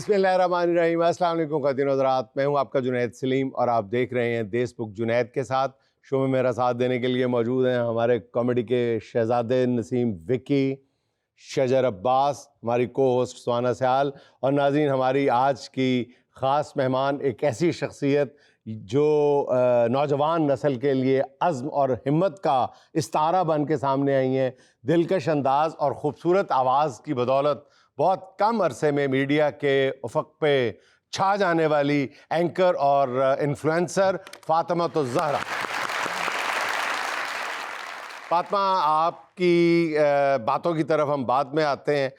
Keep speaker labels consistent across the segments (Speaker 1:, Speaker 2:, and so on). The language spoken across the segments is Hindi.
Speaker 1: बिस्मिल्लाहिर्रहमानिर्रहीम। अस्सलाम वालेकुम ख़वातीन और हज़रात, मैं हूं आपका जुनैद सलीम और आप देख रहे हैं देशबुक जुनैद के साथ। शो में मेरा साथ देने के लिए मौजूद हैं हमारे कॉमेडी के शहज़ादे नसीम विक्की, शजर अब्बास, हमारी को होस्ट सुहाना सयाल और नाज़रीन हमारी आज की ख़ास मेहमान एक ऐसी शख्सियत जो नौजवान नस्ल के लिए अज़्म और हिम्मत का इस्तारा बन के सामने आई हैं। दिलकश अंदाज़ और ख़ूबसूरत आवाज़ की बदौलत बहुत कम अरसे में मीडिया के उफ़क़ पे छा जाने वाली एंकर और इन्फ्लुएंसर फ़ातिमा ज़हरा। फ़ातिमा, आपकी बातों की तरफ हम बाद में आते हैं।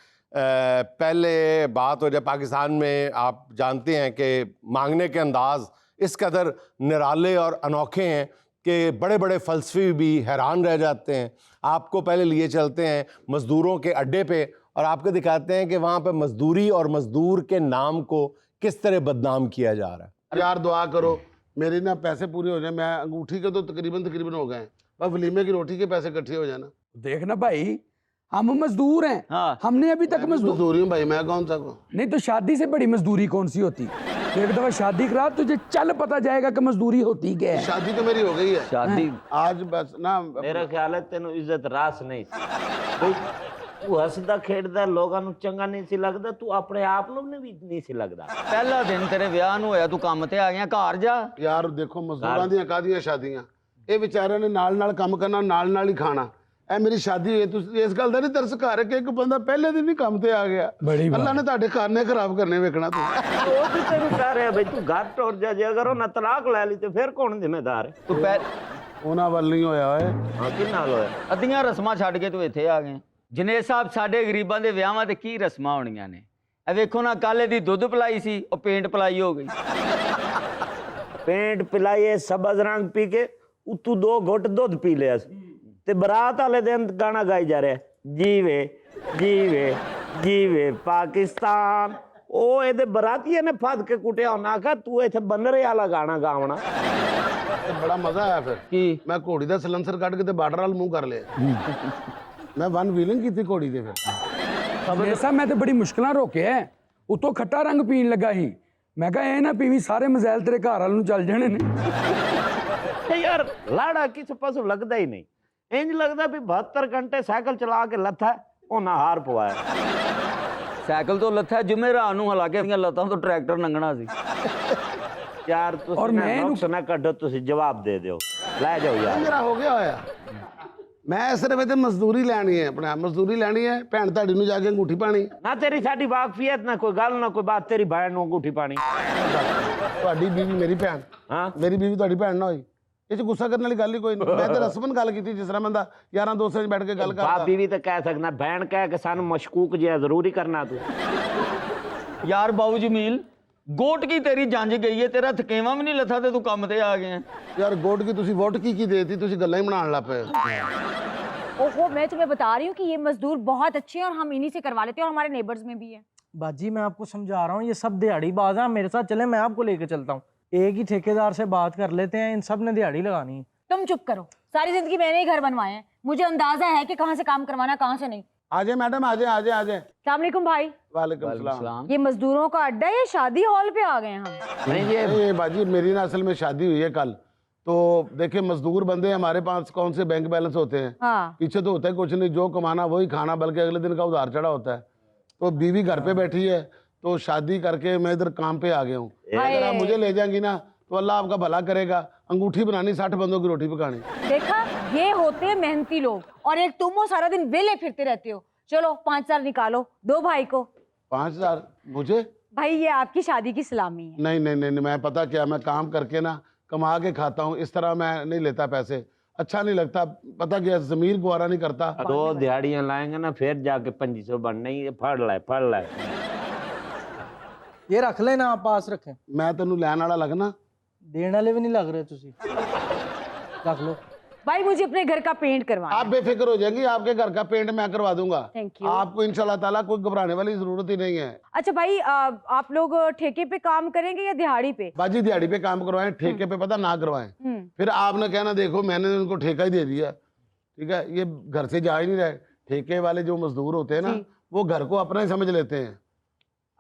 Speaker 1: पहले बात हो जाए पाकिस्तान में, आप जानते हैं कि मांगने के अंदाज़ इस कदर निराले और अनोखे हैं कि बड़े बड़े फ़लसफ़ी भी हैरान रह जाते हैं। आपको पहले लिए चलते हैं मज़दूरों के अड्डे पे और आपको दिखाते हैं कि वहाँ पे मज़दूरी और मज़दूर के नाम को किस तरह बदनाम किया जा रहा है।
Speaker 2: यार दुआ करो मेरे ना पैसे पूरे हो जाए। मैं अंगूठी के तो तकरीबन हो गए हैं, बस वलीमे की रोटी के पैसे इकट्ठे हो जाना।
Speaker 3: देखना भाई, हम मजदूर हैं। हाँ। हमने अभी तक
Speaker 2: मजदूरी हूँ भाई, मैं कौन सा को
Speaker 3: नहीं तो शादी से बड़ी मजदूरी कौन सी होती। एक दफा शादी करा तुझे चल पता जाएगा कि मजदूरी होती क्या है।
Speaker 2: शादी तो मेरी हो गई है।
Speaker 4: शादी
Speaker 2: आज बस ना
Speaker 4: मेरा ख्याल है तेन इज्जत रास नहीं तू हसदा खेडदा लोगों ਨੂੰ ਚੰਗਾ नहीं सी लगदा, तू अपने आप ਨੂੰ भी नहीं सी लगदा।
Speaker 5: पहला दिन तेरे ब्याह ਨੂੰ ਹੋਇਆ, तू ਕੰਮ ਤੇ ਆ ਗਿਆ, ਘਰ ਜਾ।
Speaker 2: यार देखो मजदूरां ਦੀਆਂ ਕਾਦੀਆਂ ਸ਼ਾਦੀਆਂ, ਇਹ ਵਿਚਾਰਿਆਂ ਨੇ ਨਾਲ ਕੰਮ ਕਰਨਾ, ਨਾਲ ਹੀ ਖਾਣਾ। ਇਹ ਮੇਰੀ ਸ਼ਾਦੀ ਹੋਈ, ਤੁਸੀਂ ਇਸ ਗੱਲ ਦਾ ਨਹੀਂ ਤਰਸ ਖਾ ਰਹੇ ਕਿ ਇੱਕ ਬੰਦਾ ਪਹਿਲੇ ਦਿਨ ਹੀ ਕੰਮ ਤੇ ਆ ਗਿਆ। ਅੱਲਾ ਨੇ ਤੁਹਾਡੇ ਖਾਨੇ ਖਰਾਬ ਕਰਨੇ ਵੇਖਣਾ ਤੂੰ।
Speaker 4: ਉਹ ਵੀ ਤੈਨੂੰ ਕਹਿ ਰਿਹਾ ਬਈ ਤੂੰ ਘਰ ਟੁਰ ਜਾ, ਜੇ ਅਗਰ ਉਹਨਾਂ ਤਲਾਕ ਲੈ ਲਈ ਤੇ ਫਿਰ ਕੌਣ ਜ਼ਿੰਮੇਦਾਰ ਹੈ?
Speaker 5: ਤੂੰ
Speaker 2: ਉਹਨਾਂ ਵੱਲ ਨਹੀਂ ਹੋਇਆ ਓਏ।
Speaker 4: ਹਾਂ, ਕਿ ਨਾਲ ਹੋਇਆ?
Speaker 5: ਅੱਧੀਆਂ ਰਸਮਾਂ ਛੱਡ ਕੇ ਤੂੰ ਇੱਥੇ ਆ ਗਿਆ। ਜਨੇਦ ਸਾਹਿਬ, ਸਾਡੇ ਗਰੀਬਾਂ ਦੇ ਵਿਆਹਾਂ ਤੇ ਕੀ ਰਸਮਾਂ ਹੋਣੀਆਂ ਨੇ? ਇਹ ਵੇਖੋ ਨਾ, ਕੱਲ ਇਹਦੀ ਦੁੱਧ ਪਲਾਈ ਸੀ, ਉਹ ਪੇਂਟ ਪਲਾਈ ਹੋ ਗਈ।
Speaker 4: पेंट पिलाइए सबज रंग पी के उतू 2 घुट दुध पी लिया ते बरात वाले दिन गाना गाई जा रहा है, जीवे जीवे जीवे पाकिस्तान। ओ ਇਹਦੇ ਬਰਾਤੀਏ ਨੇ ਫੱਦ ਕੇ ਕੁੱਟਿਆ, ਉਹਨਾਂ ਆਖਿਆ ਤੂੰ ਇੱਥੇ ਬੰਨਰੇ ਵਾਲਾ ਗਾਣਾ ਗਾਵਣਾ।
Speaker 2: ਤੇ ਬੜਾ ਮਜ਼ਾ ਆਇਆ ਫਿਰ।
Speaker 5: ਕੀ?
Speaker 2: ਮੈਂ ਘੋੜੀ ਦਾ ਸਲੰਸਰ ਕੱਢ ਕੇ ਤੇ ਬਾਰਡਰ ਵਾਲ ਮੂੰਹ ਕਰ ਲਿਆ। ਮੈਂ ਵਨ ਵੀਲਿੰਗ ਕੀਤੀ ਘੋੜੀ ਦੇ ਫਿਰ।
Speaker 3: ऐसा मैं तो बड़ी मुश्किल रोके है, उतो खट्टा रंग पीन लगा ही। मैं कहा ये ना पीवी, सारे मज़ैल तेरे घर वाल नूं चल जाने ने।
Speaker 4: यार लाड़ा किस पासों लगता ही नहीं, इंज लगता भी 72 घंटे साइकिल चला के लथा उन्हें हार पवाया।
Speaker 5: ਸਾਈਕਲ ਤੋਂ ਲੱਥਾ ਜੁਮੇਰਾਤ ਨੂੰ, ਹਾਲਾਂਕਿ ਦੀਆਂ ਲੱਤਾਂ ਤੋਂ ਟਰੈਕਟਰ ਲੰਘਣਾ ਸੀ।
Speaker 4: यार
Speaker 3: और मैं
Speaker 4: नुक्स ना कड्डो, तुसी जवाब दे दो, ले जाओ यार।
Speaker 2: ਮੇਰਾ ਹੋ ਗਿਆ ਹੋਇਆ। ਮੈਂ ਸਿਰਫ ਇਹਦੇ ਮਜ਼ਦੂਰੀ ਲੈਣੀ ਹੈ, ਆਪਣਾ ਮਜ਼ਦੂਰੀ ਲੈਣੀ ਹੈ। ਭੈਣ ਤੁਹਾਡੀ ਨੂੰ ਜਾ ਕੇ ਅੰਗੂਠੀ ਪਾਣੀ
Speaker 4: ना तेरी साडी वाकफियत, ना कोई गल, ना कोई बात, तेरी बहन ਨੂੰ अंगूठी पानी।
Speaker 2: ਤੁਹਾਡੀ ਬੀਵੀ ਮੇਰੀ ਭੈਣ,
Speaker 4: हाँ
Speaker 2: ਮੇਰੀ ਬੀਵੀ ਤੁਹਾਡੀ ਭੈਣ ਨਾ ਹੋਈ। ਇਹ 'ਚ ਗੁੱਸਾ ਕਰਨ ਵਾਲੀ ਗੱਲ ਹੀ ਕੋਈ ਨਹੀਂ। ਮੈਂ ਤਾਂ ਰਸਮਨ ਗੱਲ ਕੀਤੀ, ਜਿਸ ਤਰ੍ਹਾਂ ਬੰਦਾ ਯਾਰਾਂ ਦੋਸਤਾਂ 'ਚ ਬੈਠ ਕੇ ਗੱਲ ਕਰਦਾ।
Speaker 4: भाभी भी तो कह सकना, बहन कह के सन मशकूक जिया जरूरी करना तू।
Speaker 5: ਯਾਰ ਬਾਬੂ ਜਮੀਲ, ਗੋਟ ਕੀ ਤੇਰੀ ਜੰਜ ਗਈ ਹੈ, ਤੇਰਾ ਥਕੇਵਾਂ ਵੀ ਨਹੀਂ ਲੱਥਾ ਤੇ ਤੂੰ ਕੰਮ ਤੇ ਆ ਗਿਆ।
Speaker 2: ਯਾਰ ਗੋਡ ਕੀ ਤੁਸੀਂ ਵੋਟ ਕੀ ਦੇਤੀ, ਤੁਸੀਂ ਗੱਲਾਂ ਹੀ ਬਣਾਉਣ ਲੱਗ ਪਏ।
Speaker 6: ओहो, मैं तुम्हें बता रही हूँ कि ये मजदूर बहुत अच्छे हैं और हम इन्हीं से करवा लेते हैं और हमारे नेबर्स में भी है।
Speaker 7: बाजी मैं आपको समझा रहा हूँ, ये सब दिहाड़ी बाज हैं। मेरे साथ चले, मैं आपको लेके चलता हूँ। एक ही ठेकेदार से बात कर लेते हैं, इन सब ने दिहाड़ी लगानी है।
Speaker 6: तुम चुप करो, सारी जिंदगी मैंने ही घर बनवाए हैं, मुझे अंदाजा है कि कहाँ से काम करवाना कहाँ से नहीं।
Speaker 2: आजे मैडम, आजे आजे आजे।
Speaker 6: अस्सलाम वालेकुम भाई।
Speaker 2: वालेकुम सलाम।
Speaker 6: ये मजदूरों का अड्डा है, शादी हॉल पे आ गए हम।
Speaker 4: नहीं
Speaker 2: ये बाजी मेरी ना असल में शादी हुई है कल। तो देखिए मजदूर बंदे हमारे पास कौन से बैंक बैलेंस होते हैं।
Speaker 6: हाँ।
Speaker 2: पीछे तो होता है कुछ नहीं, जो कमाना वही खाना, बल्कि अगले दिन का उधार चढ़ा होता है। तो बीवी घर पे बैठी है, तो शादी करके मैं इधर काम पे आ गया हूँ। अगर आप मुझे ले जाएंगी ना तो अल्लाह आपका भला करेगा। अंगूठी बनानी, 60 बंदों की रोटी पकानी।
Speaker 6: देखा, ये होते हैं मेहनती लोग और एक तुम हो सारा दिन वेले फिरते रहते हो। चलो 5,000 निकालो, दो भाई को।
Speaker 2: 5,000 मुझे?
Speaker 6: भाई ये आपकी शादी की सलामी है।
Speaker 2: नहीं नहीं नहीं, मैं पता क्या, मैं काम करके ना कमा के खाता हूँ, इस तरह मैं नहीं लेता पैसे, अच्छा नहीं लगता। पता क्या, जमीर गुवारा नहीं करता।
Speaker 4: 2 दिहाड़ियां लाएंगे ना फिर जाके 2500 बनना ही। फड़ लाए
Speaker 7: ये रख लेना, आप पास रखें।
Speaker 2: मैं तेनू लैन वाला लगना,
Speaker 7: देने वाले भी नहीं लग रहे तुसी। रख लो
Speaker 6: भाई, मुझे अपने घर का पेंट करवाना।
Speaker 2: आप बेफिक्र हो जाएंगी, आपके घर का पेंट मैं करवा दूंगा।
Speaker 6: Thank you.
Speaker 2: आपको इंशाल्लाह ताला कोई घबराने वाली जरूरत ही नहीं है।
Speaker 6: अच्छा भाई, आप लोग ठेके पे काम करेंगे या दिहाड़ी पे?
Speaker 2: बाजी दिहाड़ी पे काम करवाएं, ठेके पे पता ना करवाएं। फिर आपने कहना देखो मैंने उनको ठेका ही दे दिया, ठीक है। ये घर से जा ही नहीं रहे। ठेके वाले जो मजदूर होते हैं ना, वो घर को अपना ही समझ लेते हैं।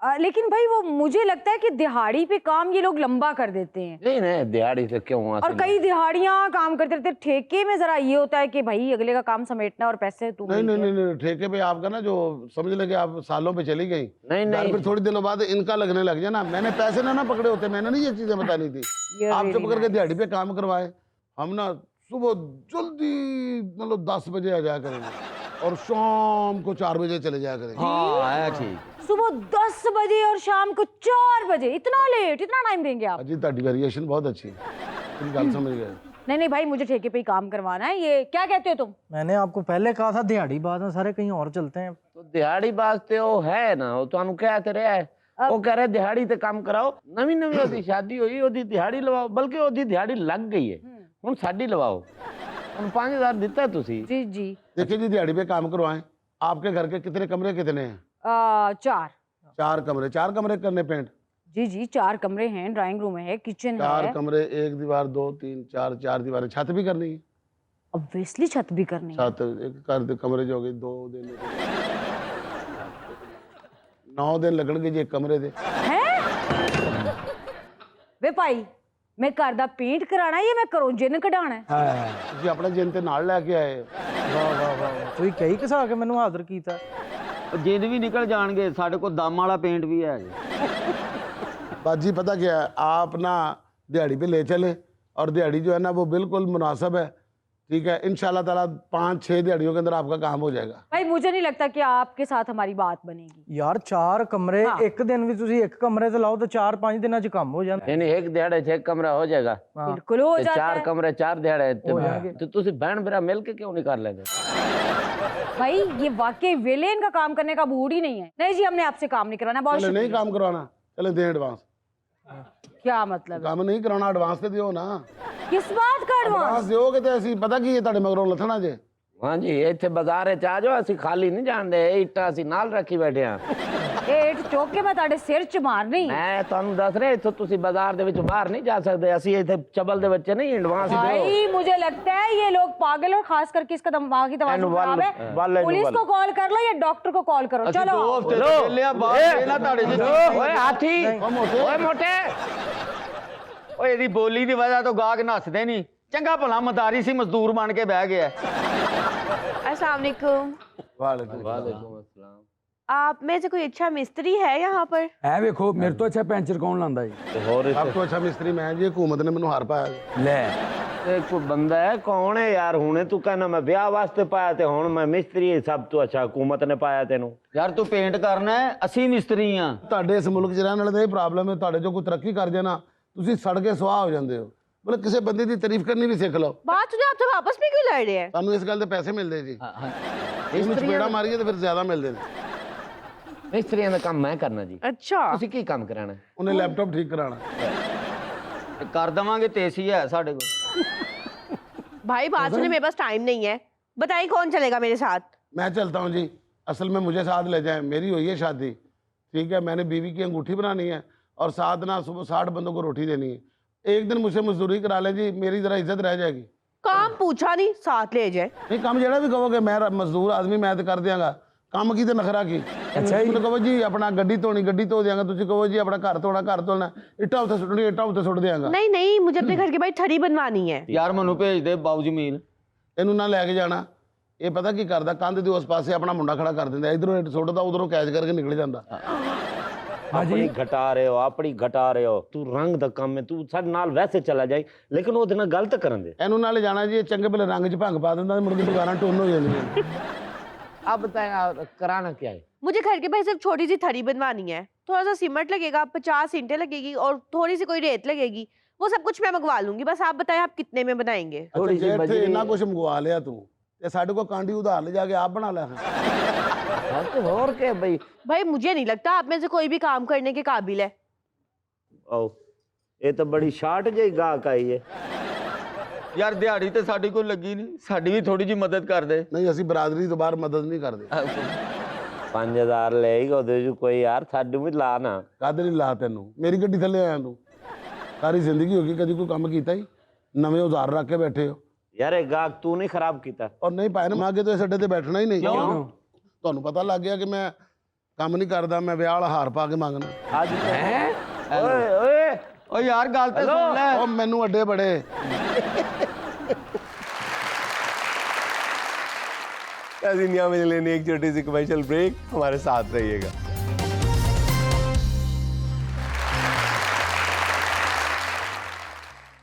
Speaker 6: लेकिन भाई वो मुझे लगता है कि दिहाड़ी पे काम ये लोग लंबा कर देते हैं।
Speaker 4: नहीं नहीं, दिहाड़ी से क्यों
Speaker 6: और कई दिहाड़ियां काम करते रहते। ठेके में जरा ये होता है कि भाई अगले का काम समेटना और पैसे तुम
Speaker 2: नहीं नहीं नहीं नहीं, ठेके पे आपका ना जो समझ ले कि आप सालों पे चली गई,
Speaker 4: नहीं,
Speaker 2: घर
Speaker 4: नहीं।
Speaker 2: फिर थोड़ी दिनों बाद इनका लगने लग जाए ना। मैंने पैसे ना पकड़े होते, मैंने नहीं ये चीजें बतानी थी। आप चुप करके दिहाड़ी पे काम करवाए। हम ना सुबह जल्दी मतलब 10 बजे आ जाया करेंगे और शाम को 4 बजे चले जाया करेंगे।
Speaker 5: हाँ है ठीक।
Speaker 6: सुबह 10 बजे और शाम को 4 बजे, इतना लेट, इतना टाइम देंगे आप?
Speaker 2: अजी ताड़ी वेरिएशन बहुत अच्छी है, तुम गल समझ गए।
Speaker 6: नहीं भाई, मुझे ठेके पे ही काम करवाना है। ये क्या कहते हो तुम?
Speaker 7: मैंने आपको पहले कहा था दिहाड़ी बाज में सारे कहीं और चलते हैं।
Speaker 4: तो दिहाड़ी वास्ते वो है ना, वो ਤੁਹਾਨੂੰ कहते रहे है वो कह रहे दिहाड़ी ते काम कराओ। नवी नवी ओदी शादी हुई, ओदी दिहाड़ी लवाओ, बल्कि ओदी दिहाड़ी लग गई है, हुन साडी लवाओ। हुन 5000 दिता तुसी।
Speaker 6: जी जी।
Speaker 2: देखिए जी, दिहाड़ी पे काम करवाएं। आपके घर के कितने कमरे कितने हैं?
Speaker 6: 4
Speaker 2: 4 कमरे करने पेंट।
Speaker 6: जी जी, 4 कमरे हैं, ड्राइंग रूम है, किचन
Speaker 2: 4
Speaker 6: है।
Speaker 2: कमरे, 1 दीवार, 2 3 4 दीवारें। छत भी करनी है?
Speaker 6: ऑब्वियसली छत भी करनी है।
Speaker 2: छत एक कमरे जो हो गए 2 दिन 9 दिन लगणगे जी एक कमरे दे।
Speaker 6: हैं? वे भाई, मैं घर दा पेंट कराना है या मैं घरों जिन कढाना है?
Speaker 2: ਤੁਸੀਂ ਆਪਣੇ ਜਿੰਨ ਤੇ ਨਾਲ ਲੈ ਕੇ ਆਏ ਹੋ।
Speaker 7: वाह वाह वाह, कोई कई घसा के मैंने हाजिर किया।
Speaker 5: ਜਿੰਦ ਵੀ ਨਿਕਲ ਜਾਣਗੇ, ਸਾਡੇ ਕੋਲ ਦਮ ਵਾਲਾ ਪੇਂਟ ਵੀ ਹੈ ਜੀ।
Speaker 2: बाजी पता क्या है, आप ना दिहाड़ी पे ले चले और दिहाड़ी जो है ना वो बिल्कुल मुनासिब है, ठीक है। इंशाल्लाह ताला 5-6 दिहाड़ियों के अंदर आपका काम हो जाएगा।
Speaker 6: भाई मुझे नहीं लगता कि आपके साथ हमारी बात बनेगी।
Speaker 7: यार 4 कमरे,
Speaker 6: हाँ।
Speaker 7: एक दिन भी तुसी एक कमरे ते लाओ तो 4-5 दिन च काम हो जाता।
Speaker 4: यानी एक दिहाड़े 6 कमरा हो जाएगा।
Speaker 6: बिल्कुल हो
Speaker 4: ते
Speaker 6: जाता
Speaker 4: 4
Speaker 6: है।
Speaker 4: कमरे 4 दिहाड़े
Speaker 7: हो जाएंगे।
Speaker 4: तो तुसी बहन बेरा मिल के क्यों नहीं कर लेते?
Speaker 6: भाई ये वाकई विलेन का काम करने का मूड ही नहीं है। नहीं जी, हमने आपसे काम नहीं कराना। बहुत
Speaker 2: चले नहीं
Speaker 6: शुक्रिया।
Speaker 2: काम करवाना, चले दें एडवांस।
Speaker 6: क्या मतलब है?
Speaker 2: काम नहीं कराना, एडवांस तो दियो ना।
Speaker 6: किस बात का
Speaker 2: एडवांस
Speaker 6: एडवांस?
Speaker 2: दियोगे तो ऐसी पता की ਤੁਹਾਡੇ ਮਗਰੋਂ ਲੱਥਣਾ ਜੇ।
Speaker 4: हाँ जी, इतने बाजार च आ जाओ, असि खाली नहीं जान दे, इट्टा असि नाल रखी बैठे हैं।
Speaker 6: एट चौक के मैं ताड़े सिर च मारनी।
Speaker 4: मैं ਤੁਹਾਨੂੰ ਦੱਸ ਰਿਹਾ, ਇੱਥੋਂ ਤੁਸੀਂ ਬਾਜ਼ਾਰ ਦੇ ਵਿੱਚ ਬਾਹਰ ਨਹੀਂ ਜਾ ਸਕਦੇ। ਅਸੀਂ ਇੱਥੇ ਚਬਲ ਦੇ ਬੱਚੇ ਨਹੀਂ, ਐਡਵਾਂਸ ਦਿਓ।
Speaker 6: भाई मुझे लगता है ये लोग पागल, और खास करके इसका दिमाग की तवाज़ुन
Speaker 4: एनु
Speaker 6: खराब
Speaker 4: वाल-
Speaker 6: है।
Speaker 4: वाल- एनु
Speaker 6: पुलिस
Speaker 4: वाल।
Speaker 6: को कॉल कर लो या डॉक्टर को कॉल करो। चलो
Speaker 4: ਓਏ ਹਾਥੀ, ਓਏ ਮੋਟੇ,
Speaker 5: ਓਏ ਇਹਦੀ ਬੋਲੀ ਦੀ ਵਜ੍ਹਾ ਤੋਂ ਗਾਹਕ ਨੱਸਦੇ ਨਹੀਂ। ਚੰਗਾ ਭਲਾ ਮਦਾਰੀ ਸੀ, ਮਜ਼ਦੂਰ ਬਣ ਕੇ ਬਹਿ ਗਿਆ।
Speaker 8: अस्सलाम वालेकुम।
Speaker 2: वालेकुम
Speaker 8: आप में से कोई अच्छा मिस्त्री है यहाँ पर?
Speaker 3: ਐ ਵੇਖੋ, ਮੇਰੇ ਤੋਂ ਅੱਛਾ ਪੈਂਚਰ ਕੌਣ ਲਾਂਦਾ ਜੀ?
Speaker 4: ਤੇ ਹੋਰ
Speaker 2: ਸਭ ਤੋਂ ਅੱਛਾ ਮਿਸਤਰੀ ਮੈਂ ਜੀ, ਹਕੂਮਤ ਨੇ ਮੈਨੂੰ ਹਾਰ ਪਾਇਆ।
Speaker 3: ਲੈ
Speaker 4: ਇਹ ਕੋਈ ਬੰਦਾ ਹੈ? ਕੌਣ ਹੈ ਯਾਰ? ਹੁਣੇ ਤੂੰ ਕਹਿੰਦਾ ਮੈਂ ਵਿਆਹ ਵਾਸਤੇ ਪਾਇਆ ਤੇ ਹੁਣ ਮੈਂ ਮਿਸਤਰੀ ਸਭ ਤੋਂ ਅੱਛਾ ਹਕੂਮਤ ਨੇ ਪਾਇਆ ਤੈਨੂੰ।
Speaker 5: ਯਾਰ ਤੂੰ ਪੇਂਟ ਕਰਨਾ ਹੈ, ਅਸੀਂ ਮਿਸਤਰੀ ਆ।
Speaker 2: ਤੁਹਾਡੇ ਇਸ ਮੁਲਕ 'ਚ ਰਹਿਣ ਵਾਲੇ ਦਾ ਇਹ ਪ੍ਰੋਬਲਮ ਹੈ, ਤੁਹਾਡੇ ਜੋ ਕੋਈ ਤਰੱਕੀ ਕਰ ਜਾਏ ਨਾ, ਤੁਸੀਂ ਸੜ ਕੇ ਸੁਆਹ ਹੋ ਜਾਂਦੇ ਹੋ। ਮਤਲਬ ਕਿਸੇ ਬੰਦੇ ਦੀ ਤਾਰੀਫ ਕਰਨੀ ਵੀ ਸਿੱਖ ਲਓ।
Speaker 8: बात सुने, आप सब आपस में क्यों लड़ रहे हैं?
Speaker 2: ਤੁਹਾਨੂੰ ਇਸ ਗੱਲ ਦੇ ਪੈਸੇ ਮਿਲਦੇ ਜੀ। ਇਹਨੂੰ ਚਪੇੜਾ ਮਾਰੀਏ ਤਾਂ ਫਿਰ ਜ਼ਿਆਦਾ ਮਿਲਦੇ ਨੇ।
Speaker 4: ਮਿਸਤਰੀਆਂ ਦਾ ਕੰਮ ਮੈਂ ਕਰਨਾ ਜੀ।
Speaker 8: अच्छा,
Speaker 4: ਤੁਸੀਂ ਕੀ ਕੰਮ ਕਰਾਣਾ?
Speaker 2: ਉਹਨੇ ਲੈਪਟਾਪ ਠੀਕ ਕਰਾਣਾ।
Speaker 5: ਤੇ ਕਰ ਦਵਾਂਗੇ, ਤੇਸੀ ਹੈ ਸਾਡੇ ਕੋਲ।
Speaker 8: भाई बात सुने, मेरे पास टाइम नहीं है। बताइए कौन चलेगा मेरे साथ?
Speaker 2: मैं चलता हूँ जी, असल में मुझे साथ ले जाएं, मेरी हुई है शादी, ठीक है। मैंने बीवी की अंगूठी बनानी है और साथ ना सुबह 60 बंदों को रोटी देनी है। एक दिन मुझसे मजदूरी करा लें जी, मेरी जरा इज्जत रह जाएगी।
Speaker 8: काम पूछा नहीं, साथ ले जाए।
Speaker 2: नहीं काम जरा भी कहोगे, मैं मजदूर आदमी मैं तो कर दियांगा। काम की तो नखरा की।
Speaker 3: अच्छा जी।
Speaker 2: तुम कहो जी अपना गड्डी धोनी गड्डी धो दियांगा, तुम कहो जी अपना घर धोना, इट्टा उत्ते सुटनी इट्टा उत्ते सुट दियांगा।
Speaker 8: नहीं नहीं, मुझे अपने घर के भाई थड़ी बनवानी है।
Speaker 5: ਯਾਰ ਮੈਨੂੰ ਭੇਜ ਦੇ ਬਾਊ ਜਮੀਲ।
Speaker 2: ਇਹਨੂੰ ਨਾ ਲੈ ਕੇ ਜਾਣਾ। ਇਹ ਪਤਾ ਕੀ ਕਰਦਾ, ਕੰਧ ਦੇ ਉਸ ਪਾਸੇ ਆਪਣਾ ਮੁੰਡਾ ਖੜਾ ਕਰ ਦਿੰਦਾ, ਇਧਰੋਂ ਇੱਟ ਸੁੱਟਦਾ, ਉਧਰੋਂ ਕੈਚ ਕਰਕੇ ਨਿਕਲ ਜਾਂਦਾ।
Speaker 4: ਆਪਣੀ ਘਟਾ ਰਹੇ ਹੋ, ਆਪਣੀ ਘਟਾ ਰਹੇ ਹੋ। ਤੂੰ ਰੰਗ ਦਾ ਕੰਮ ਹੈ, ਤੂੰ ਸਾਡੇ ਨਾਲ ਵੈਸੇ ਚਲਾ ਜਾਈ, ਲੇਕਿਨ ਉਹਦੇ ਨਾਲ ਗਲਤ ਕਰਨ ਦੇ।
Speaker 2: ਇਹਨੂੰ ਨਾਲ ਜਾਣਾ ਜੀ, ਇਹ ਚੰਗੇ ਭਲੇ ਰੰਗ 'ਚ ਭੰਗ ਪਾ ਦਿੰਦਾ, ਮੁੜ ਕੇ ਦੁਕਾਨਾਂ ਟੁੰਨ ਹੋ ਜਾਂਦੀਆਂ।
Speaker 4: अब बताए कराना क्या है?
Speaker 8: मुझे घर के भाई सिर्फ छोटी सी थड़ी बनवानी है। थोड़ा सा सीमेंट लगेगा, 50 ईंटें लगेगी और थोड़ी सी कोई रेत लगेगी। वो सब कुछ मैं मंगवा लूंगी। बस आप बताएं आप कितने में बनाएंगे?
Speaker 4: थोड़ी सी
Speaker 2: ਜੇ ਇੱਥੇ
Speaker 4: बजरी।
Speaker 2: ਇੰਨਾ ਕੁਝ ਮੰਗਵਾ ਲਿਆ ਤੂੰ, ਤੇ ਸਾਡੇ ਕੋਲ ਕਾਂਡੀ ਉਧਾਰ ਲੈ ਜਾ ਕੇ ਆਪ ਬਣਾ ਲੈ।
Speaker 4: हाँ, तो और क्या भाई?
Speaker 8: भाई मुझे नहीं लगता आप में से कोई भी काम करने के काबिल है।
Speaker 4: आओ, ये तो बड़ी शार्ट जी गाहक आई है।
Speaker 5: ਯਾਰ ਦਿਹਾੜੀ ਤੇ ਸਾਡੀ ਕੋਈ ਲੱਗੀ ਨਹੀਂ, ਸਾਡੀ ਵੀ ਥੋੜੀ ਜੀ ਮਦਦ ਕਰ ਦੇ।
Speaker 2: ਨਹੀਂ ਅਸੀਂ ਬਰਾਦਰੀ ਤੋਂ ਬਾਹਰ ਮਦਦ ਨਹੀਂ ਕਰਦੇ।
Speaker 4: 5000 ਲਏਗਾ ਉਹਦੇ ਚ ਕੋਈ ਯਾਰ, ਸਾਨੂੰ ਵੀ ਲਾ ਨਾ।
Speaker 2: ਕਾਹਦੇ ਲਈ ਲਾ ਤੈਨੂੰ? ਮੇਰੀ ਗੱਡੀ ਥੱਲੇ ਆਇਆ ਤੂੰ? ਸਾਰੀ ਜ਼ਿੰਦਗੀ ਹੋ ਗਈ ਕਦੀ ਕੋਈ ਕੰਮ ਕੀਤਾ ਹੀ? ਨਵੇਂ ਉਧਾਰ ਰੱਖ ਕੇ ਬੈਠੇ ਹੋ।
Speaker 4: ਯਾਰ ਇਹ ਗਾਹਕ ਤੂੰ ਨਹੀਂ ਖਰਾਬ ਕੀਤਾ।
Speaker 2: ਔਰ ਨਹੀਂ ਪਾਏ ਨਾ, ਮੈਂ ਅੱਗੇ ਤੋਂ ਇਸ ਅੱਡੇ ਤੇ ਬੈਠਣਾ ਹੀ ਨਹੀਂ।
Speaker 3: ਕਿਉਂ?
Speaker 2: ਤੁਹਾਨੂੰ ਪਤਾ ਲੱਗ ਗਿਆ ਕਿ ਮੈਂ ਕੰਮ ਨਹੀਂ ਕਰਦਾ ਮੈਂ ਵਿਆਹ ਵਾਲਾ ਹਾਰ ਪਾ ਕੇ ਮੰਗਣਾ
Speaker 4: आज ओए ओए
Speaker 5: ਓ ਯਾਰ ਗੱਲ ਤੇ
Speaker 4: Hello?
Speaker 5: ਸੁਣ ਲੈ
Speaker 2: ਉਹ ਮੈਨੂੰ ਅੱਡੇ ਬੜੇ
Speaker 1: दुनिया में लेने एक छोटी सी कमर्शियल ब्रेक, हमारे साथ रहिएगा।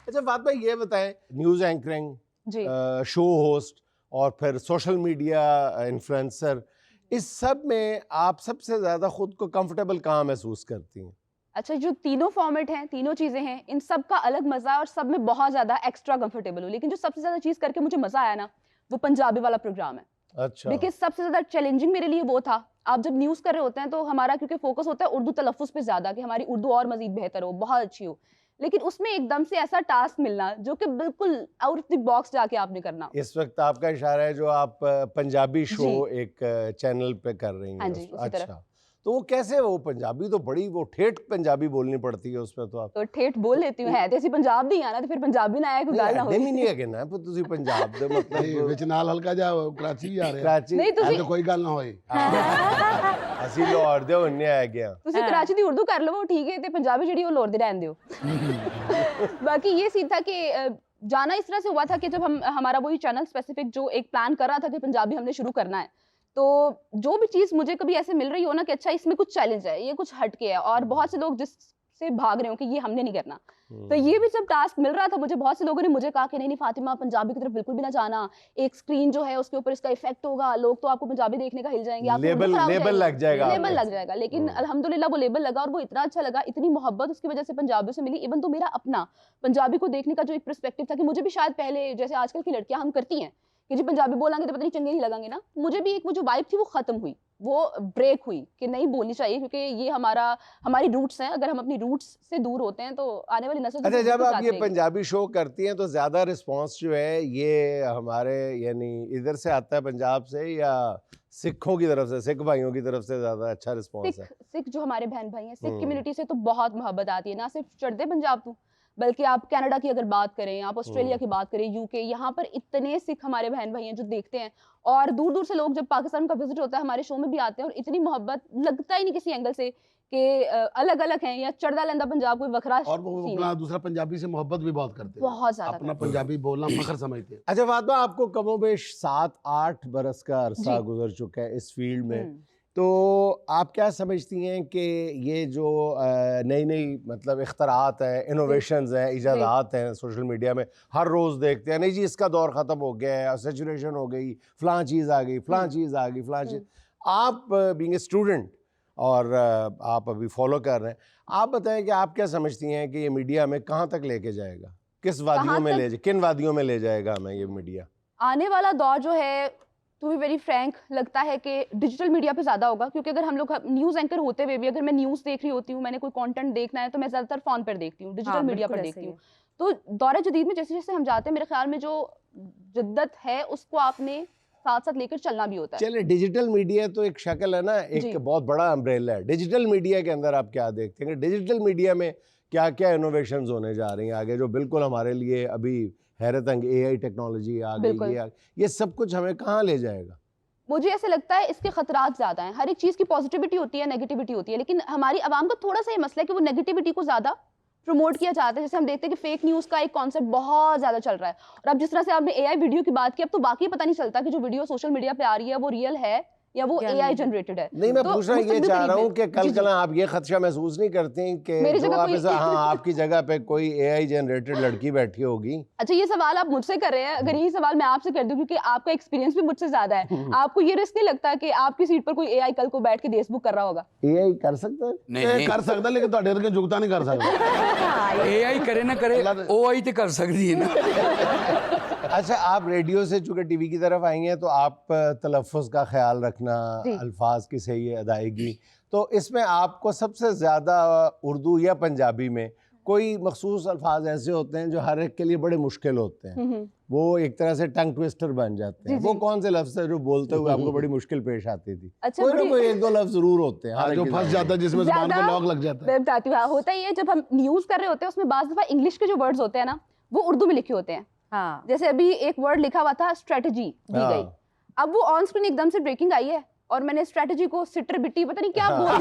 Speaker 1: अच्छा फातिमा, ये बताएं, न्यूज़ एंकरिंग,
Speaker 6: जी
Speaker 1: शो होस्ट और फिर सोशल मीडिया इन्फ्लुएंसर, इस सब में आप सबसे ज़्यादा खुद को कंफर्टेबल कहाँ महसूस करती हैं?
Speaker 9: अच्छा, जो तीनों फॉर्मेट हैं, तीनों चीजें हैं, इन सब का अलग मजा है और सब में बहुत ज्यादा एक्स्ट्रा कंफर्टेबल हूँ। लेकिन जो सबसे ज्यादा चीज करके मुझे मजा आया ना, वो पंजाबी वाला प्रोग्राम है।
Speaker 1: अच्छा,
Speaker 9: बिकॉज सबसे ज्यादा चैलेंजिंग मेरे लिए वो था। आप जब न्यूज कर रहे होते हैं तो हमारा क्योंकि फोकस होता है उर्दू तलफ्फुज पे ज्यादा, कि हमारी उर्दू और मजीद बेहतर हो, बहुत अच्छी हो। लेकिन उसमें एकदम से ऐसा टास्क मिलना जो कि बिल्कुल आउट ऑफ द बॉक्स जाके आपने करना।
Speaker 1: इस वक्त आपका इशारा है जो आप पंजाबी शो एक चैनल पे कर रही हैं।
Speaker 9: हाँ जी, उसी तरह।
Speaker 1: अच्छा, तो वो कैसे, वो पंजाबी तो बड़ी वो ठेठ पंजाबी बोलनी पड़ती है उसमें तो आप
Speaker 9: तो ठेठ बोल लेती हूँ, है तो ऐसी पंजाब दी आना, तो फिर पंजाबी ना आया कोई गाल ना
Speaker 1: नहीं
Speaker 9: होगी।
Speaker 1: नहीं है कहना पर ਤੁਸੀਂ ਪੰਜਾਬ ਦੇ
Speaker 2: ਨਹੀਂ
Speaker 1: ਮਤਲਬ
Speaker 2: ਵਿੱਚ ਨਾਲ ਹਲਕਾ ਜਾ ਕਰਾਚੀ ਜਾ ਰਿਹਾ
Speaker 1: ਕਰਾਚੀ
Speaker 9: ਨਹੀਂ ਤੁਸੀਂ
Speaker 2: ਐਵੇਂ ਕੋਈ ਗੱਲ ਨਾ ਹੋਈ
Speaker 1: ਅਸੀਂ ਲਾਹੌਰ ਦੇ ਹੁੰਨੇ ਆ ਗਿਆ
Speaker 9: ਤੁਸੀਂ कराची ਦੀ उर्दू कर लो ठीक है, तो पंजाबी ਜਿਹੜੀ ਉਹ ਲੋਰ ਦੇ ਰਹਿਣ ਦਿਓ। बाकी ये सीन था कि जाना इस तरह से हुआ था कि जब हम हमारा वही चैनल स्पेसिफिक जो एक प्लान कर रहा था कि पंजाबी हमने शुरू करना है, तो जो भी चीज़ मुझे कभी ऐसे मिल रही हो ना कि अच्छा इसमें कुछ चैलेंज है, ये कुछ हटके है, और बहुत से लोग जिससे भाग रहे हो कि ये हमने नहीं करना, तो ये भी जब टास्क मिल रहा था मुझे, बहुत से लोगों ने मुझे कहा कि नहीं नहीं फातिमा, पंजाबी की तरफ बिल्कुल भी ना जाना, एक स्क्रीन जो है उसके ऊपर इसका इफेक्ट होगा, लोग तो आपको पंजाबी देखने का हिल जाएंगे, आपकी उर्दू
Speaker 1: लेबल
Speaker 9: खराब हो
Speaker 1: लेबल
Speaker 9: जाएगी।
Speaker 1: लग जाएगा
Speaker 9: लेबल
Speaker 1: आपको।
Speaker 9: लग जाएगा। लेकिन अल्हम्दुलिल्लाह वो लेबल लगा और वो इतना अच्छा लगा, इतनी मोहब्बत उसकी वजह से पंजाबियों से मिली। इवन तो मेरा अपना पंजाबी को देखने का जो एक पर्सपेक्टिव था कि मुझे भी शायद पहले जैसे आजकल की लड़कियां हम करती हैं कि जी पंजाबी बोलेंगे तो पता नहीं चंगे नहीं लगेंगे ना, मुझे भी एक वो जो वाइब थी वो खत्म हुई, वो ब्रेक हुई कि नहीं बोलनी चाहिए, क्योंकि ये हमारी रूट्स हैं। अगर हम अपनी रूट्स से दूर होते हैं तो आने वाली नस्ल
Speaker 1: अच्छा, जब आप ये पंजाबी शो करती हैं तो ज़्यादा रिस्पांस जो है ये हमारे यानी इधर से आता है पंजाब से या सिखों की तरफ से, सिख भाइयों की तरफ से ज़्यादा अच्छा रिस्पांस है?
Speaker 9: सिख जो हमारे बहन भाई हैं, सिख कम्युनिटी से तो बहुत मोहब्बत आती है, ना सिर्फ चढ़ते पंजाब तो, बल्कि आप कनाडा की अगर बात करें, आप ऑस्ट्रेलिया की बात करें, यूके, यहाँ पर इतने सिख हमारे बहन भाई हैं जो देखते हैं, और दूर दूर से लोग जब पाकिस्तान का विजिट होता है हमारे शो में भी आते हैं, और इतनी मोहब्बत लगता ही नहीं किसी एंगल से कि अलग अलग हैं या चढ़दा लेंदा पंजाब कोई वखरा
Speaker 2: और वो
Speaker 9: सीन
Speaker 2: अपना
Speaker 9: है।
Speaker 2: दूसरा पंजाबी से मोहब्बत भी बहुत करते हैं,
Speaker 9: बहुत ज्यादा
Speaker 2: अपना पंजाबी बोलना फख्र समझते हैं।
Speaker 1: अच्छा फातिमा, आपको कमोबेश 7-8 बरस का अरसा
Speaker 9: जी।
Speaker 1: गुजर चुका है इस फील्ड में,
Speaker 9: हम्म।
Speaker 1: तो आप क्या समझती हैं कि ये जो नई नई मतलब इख्तरात हैं, इनोवेशंस हैं, इजादात हैं सोशल मीडिया में, हर रोज़ देखते हैं नहीं जी इसका दौर ख़त्म हो गया है, सैचुरेशन हो गई, फ़लाँ चीज़ आ गई, फ़लाँ चीज़ आ गई, फ़लाँ चीज़, आप बीइंग ए स्टूडेंट और आप अभी फॉलो कर रहे हैं, आप बताएं कि आप क्या समझती हैं कि ये मीडिया में कहाँ तक लेके जाएगा, किस वादियों में किन वादियों में ले जाएगा हमें ये मीडिया?
Speaker 9: आने वाला दौर जो है, टू बी वेरी फ्रैंक, लगता है कि डिजिटल मीडिया पे ज़्यादा होगा, क्योंकि अगर हम लोग न्यूज़ एंकर होते हुए भी अगर मैं न्यूज़ देख रही होती हूँ, मैंने कोई कंटेंट देखना है तो मैं ज़्यादातर फ़ोन पर देखती हूँ, डिजिटल मीडिया पर देखती हूँ। तो दौर जदीद में जैसे जैसे हम जाते हैं, मेरे ख्याल में जो जिद्दत है उसको आपने साथ साथ लेकर चलना भी होता है।
Speaker 1: चलिए, डिजिटल मीडिया तो एक शक्ल है ना, एक बहुत बड़ा अम्ब्रेला है। डिजिटल मीडिया के अंदर आप क्या देखते हैं, डिजिटल मीडिया में क्या क्या इनोवेशंस होने जा रही हैं आगे, जो बिल्कुल हमारे लिए अभी हैरत अंग AI टेक्नोलॉजी आ गई, ये सब कुछ हमें कहाँ ले जाएगा?
Speaker 9: मुझे ऐसे लगता है इसके खतरात ज़्यादा हैं। हर एक चीज़ की पॉजिटिविटी होती है, नेगेटिविटी होती है, लेकिन हमारी आवाम का थोड़ा सा ये मसला है कि वो नेगेटिविटी को ज़्यादा प्रमोट किया जाता है। जैसे हम देखते हैं कि फेक न्यूज़ का एक कॉन्सेप्ट बहुत ज़्यादा चल रहा है, और अब जिस तरह से आपने AI वीडियो की बात की, अब तो वाकई पता नहीं चलता कि जो वीडियो सोशल मीडिया पे आ रही है वो रियल है या वो AI जनरेटेड है।
Speaker 1: नहीं, मैं
Speaker 9: तो
Speaker 1: पूछना ये
Speaker 9: मुस्तकबिल
Speaker 1: चाह रहा हूँ
Speaker 9: करीब
Speaker 1: कि कल कल आप ये खदशा महसूस नहीं करती कि
Speaker 9: मेरी
Speaker 1: जो
Speaker 9: जगह
Speaker 1: आप
Speaker 9: कोई-
Speaker 1: हाँ आपकी जगह पे कोई AI जनरेटेड लड़की बैठी होगी?
Speaker 9: अच्छा, ये सवाल आप मुझसे कर रहे हैं, अगर यही सवाल मैं आपसे कर दूं, क्योंकि आपका एक्सपीरियंस भी मुझसे ज्यादा है, आपको ये रिस्क नहीं लगता कि आपकी सीट पर कोई AI कल को बैठ के देश बुक कर रहा होगा?
Speaker 1: AI कर सकता है?
Speaker 2: ਇਹ ਕਰ ਸਕਦਾ ਲੇਕਿन ਤੁਹਾਡੇ ਵਰਗੇ ਜੁਗਤਾ ਨਹੀਂ ਕਰ ਸਕਦਾ।
Speaker 3: AI करे ना करे, OI तो कर सकती है ना।
Speaker 1: अच्छा, आप रेडियो से चूंकि टीवी की तरफ आई हैं तो आप तलफ़्फ़ुज़ का ख्याल रखना, अल्फाज की सही अदायगी, तो इसमें आपको सबसे ज़्यादा उर्दू या पंजाबी में कोई मखसूस अल्फाज ऐसे होते हैं जो हर एक के लिए बड़े मुश्किल होते हैं, वो एक तरह से टंग ट्विस्टर बन जाते हैं, वो कौन से लफ्ज़ है जो बोलते हुए आपको बड़ी मुश्किल पेश आती थी?
Speaker 9: अच्छा,
Speaker 1: कोई ना कोई एक दो लफ्ज़ ज़रूर होते हैं हर
Speaker 2: जो
Speaker 1: एक के
Speaker 2: फंस
Speaker 1: साथ।
Speaker 2: जाता है जिसमें जुबान को
Speaker 9: ज़्यादा-
Speaker 2: लॉक लग जाता है।
Speaker 9: मैं बताती हूँ, हाँ, होता ही है जब हम न्यूज़ कर रहे होते हैं उसमें बाज़ दफ़ा इंग्लिश के जो वर्ड्स होते हैं ना वो उर्दू में लिखे होते हैं।
Speaker 6: हाँ,
Speaker 9: जैसे अभी एक वर्ड लिखा हुआ था स्ट्रेटजी दी गई, अब वो ऑन स्क्रीन एकदम से ब्रेकिंग आई है और मैंने स्ट्रेटजी को सिटर बिट्टी पता नहीं क्या बोल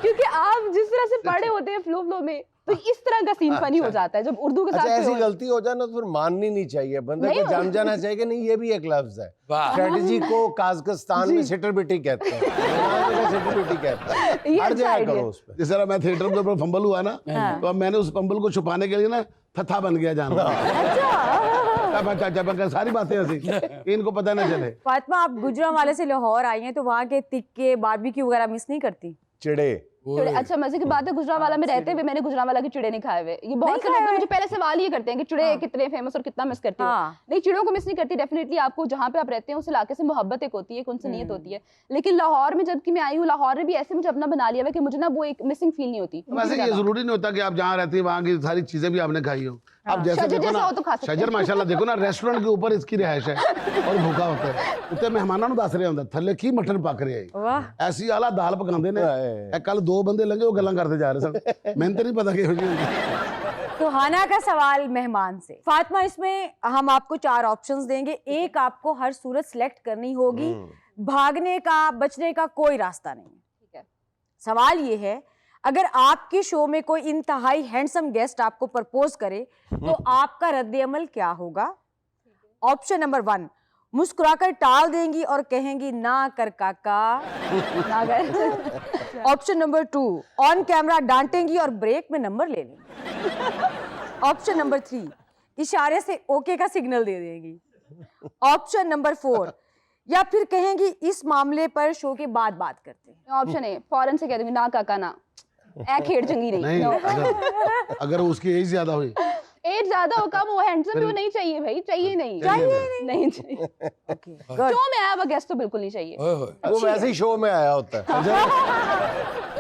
Speaker 9: क्योंकि आप जिस तरह से पढ़े होते हैं फ्लो में, तो इस तरह का सीन फनी हो जाता है जब उर्दू के साथ
Speaker 1: अच्छा, ऐसी
Speaker 9: कोई और-
Speaker 1: गलती हो जाए ना तो फिर माननी नहीं चाहिए, बंदे
Speaker 9: नहीं
Speaker 1: को जान जाना चाहिए कि नहीं ये भी एक लफ्ज है।
Speaker 3: वाह।
Speaker 1: स्ट्रेटजी को काज़किस्तान में सिटर बिटी कहते हैं, सिटर बिटी कहते हैं।
Speaker 9: ये
Speaker 1: हट
Speaker 9: अच्छा
Speaker 1: जाया
Speaker 9: idea
Speaker 1: करो
Speaker 9: है।
Speaker 1: उस पे।
Speaker 2: जिस तरह मैं थिएटर के ऊपर फंबल हुआ ना, तो अब मैंने उस फंबल को छुपाने के लिए ना थथा बन गया जाना। सारी बातें ऐसी इनको पता ना चले।
Speaker 6: फातिमा, आप गुजरांवाले से लाहौर आई हैं तो वहाँ के तिक्के बारबेक्यू वगैरह मिस नहीं करती?
Speaker 1: चिड़े
Speaker 9: चिड़े, अच्छा मजे की बात है, गुजरांवाला में रहते हुए मैंने गुजरांवाला के चिड़े नहीं खाए हुए। ये बहुत से लोग ना मुझे पहले सवाल ये करते हैं कि चिड़े कितने फेमस और कितना मिस करते हो।
Speaker 6: हाँ।
Speaker 9: नहीं, चिड़ों को मिस नहीं करती। डेफिनेटली आपको जहाँ पे आप रहते हैं उस इलाके से मोहब्बत एक होती है, उनसे नीयत होती है। लेकिन लाहौर में जबकि मैं आई हूँ, लाहौर ने भी ऐसे मुझे अपना बना लिया है कि मुझे ना वो एक मिसिंग फील नहीं होती।
Speaker 2: वैसे ये जरूरी नहीं होता कि आप जहाँ रहती हैं वहाँ की सारी चीजें भी आपने खाई हो। आप जैसे
Speaker 9: शजर
Speaker 2: देखो
Speaker 9: जैसा
Speaker 2: ना,
Speaker 9: हो तो खा सकते हैं।
Speaker 2: शजर माशाल्लाह देखो ना, रेस्टोरेंट के ऊपर इसकी रिहाइश है और भूखा होता है। उत्ते मेहमानों ਨੂੰ ਦੱਸ ਰਿਹਾ ਹੁੰਦਾ ਥੱਲੇ ਕੀ ਮਟਰ ਪੱਕ ਰਿਹਾ ਹੈ।
Speaker 6: वाह।
Speaker 2: ਐਸੀ ਆਲਾ ਦਾਲ ਪਕਾਉਂਦੇ ਨੇ। ਇਹ ਕੱਲ 2 ਬੰਦੇ ਲੰਘੇ ਉਹ ਗੱਲਾਂ ਕਰਦੇ ਜਾ ਰਹੇ ਸਨ। ਮੈਨੂੰ ਤਾਂ ਨਹੀਂ ਪਤਾ ਕਿਹੋ ਜਿਹੀ ਹੁੰਦੀ।
Speaker 6: तो हाना का सवाल मेहमान से। फातिमा, इसमें हम आपको 4 ऑप्शंस देंगे, एक आपको हर सूरत सिलेक्ट करनी होगी, भागने का बचने का कोई रास्ता नहीं है।
Speaker 9: ठीक है।
Speaker 6: सवाल ये है, अगर आपके शो में कोई इंतहाई हैंडसम गेस्ट आपको प्रपोज करे तो आपका रद्द-ए-अमल क्या होगा? ऑप्शन नंबर 1, मुस्कुराकर टाल देंगी और कहेंगी ना कर काका ना कर। ऑप्शन नंबर 2, ऑन कैमरा डांटेंगी और ब्रेक में नंबर ले लेंगी। ऑप्शन नंबर 3, इशारे से ओके का सिग्नल दे देंगी। ऑप्शन नंबर 4, या फिर कहेंगी इस मामले पर शो के बाद बात करते हैं।
Speaker 9: ऑप्शन है, फौरन से कह दूंगी ना काका ना, ए खेड़ चंगी नहीं।
Speaker 2: नहीं, अगर उसकी एज ज्यादा हुई,
Speaker 9: एज ज्यादा हो, कम हो, हैंडसम भी हो, नहीं चाहिए भाई, चाहिए नहीं, नहीं चाहिए।
Speaker 6: गुड।
Speaker 9: शो में आया हुआ गेस्ट तो बिल्कुल नहीं चाहिए।
Speaker 3: ओए होए।
Speaker 1: वो वैसे ही शो में आया होता है।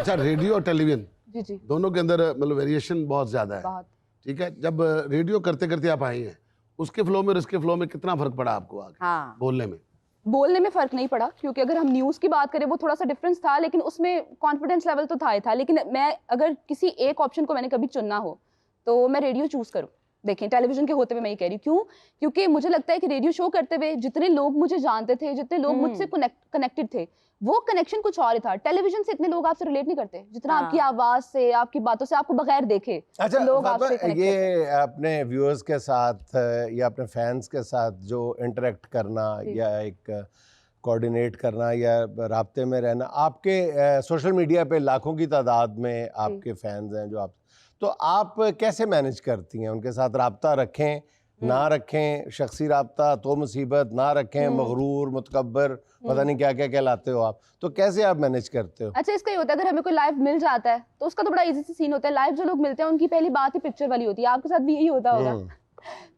Speaker 2: अच्छा रेडियो और टेलीविजन
Speaker 9: जी जी,
Speaker 2: दोनों के अंदर मतलब वेरिएशन बहुत ज्यादा है।
Speaker 9: बहुत।
Speaker 2: ठीक है, जब रेडियो करते करते आप आई हैं, उसके फ्लो में और इसके फ्लो में कितना फर्क पड़ा आपको आगे
Speaker 6: हाँ।
Speaker 2: बोलने में?
Speaker 9: बोलने में फर्क नहीं पड़ा, क्योंकि अगर हम न्यूज़ की बात करें वो थोड़ा सा डिफरेंस था, लेकिन उसमें कॉन्फिडेंस लेवल तो था ही था। लेकिन मैं अगर किसी एक ऑप्शन को मैंने कभी चुनना हो तो मैं रेडियो चूज करूँ। देखें, टेलीविजन के होते हुए मैं ये कह रही हूँ, क्यों? क्योंकि मुझे लगता है कि रेडियो शो करते हुए जितने लोग मुझे जानते थे, जितने लोग मुझसे कनेक्टेड थे, वो कनेक्शन कुछ और ही था। टेलीविजन से इतने लोग आपसे रिलेट नहीं करते जितना
Speaker 6: हाँ।
Speaker 9: आपकी आवाज से, आपकी बातों से, आपको बगैर देखे
Speaker 1: अच्छा
Speaker 9: लोग
Speaker 1: फातिमा,
Speaker 9: आपसे connect करते हैं।
Speaker 1: ये अपने व्यूअर्स के साथ या अपने फैंस के साथ जो इंटरेक्ट करना या एक कोऑर्डिनेट करना या राब्ते में रहना, आपके सोशल मीडिया पे लाखों की तादाद में आपके फैंस हैं जो आप, तो आप कैसे मैनेज करती हैं? उनके साथ राब्ता रखें ना रखें, शख्सी राब्ता तो मुसीबत, ना रखें मगरूर मुतकब्बर, पता नहीं क्या क्या कहलाते हो आप, तो कैसे आप मैनेज करते हो?
Speaker 9: अच्छा, इसका ये होता है, अगर हमें कोई लाइव मिल जाता है तो उसका तो बड़ा इजी सीन होता है। लाइव जो लोग मिलते हैं उनकी पहली बात ही पिक्चर वाली होती है, आपके साथ भी यही होता होगा।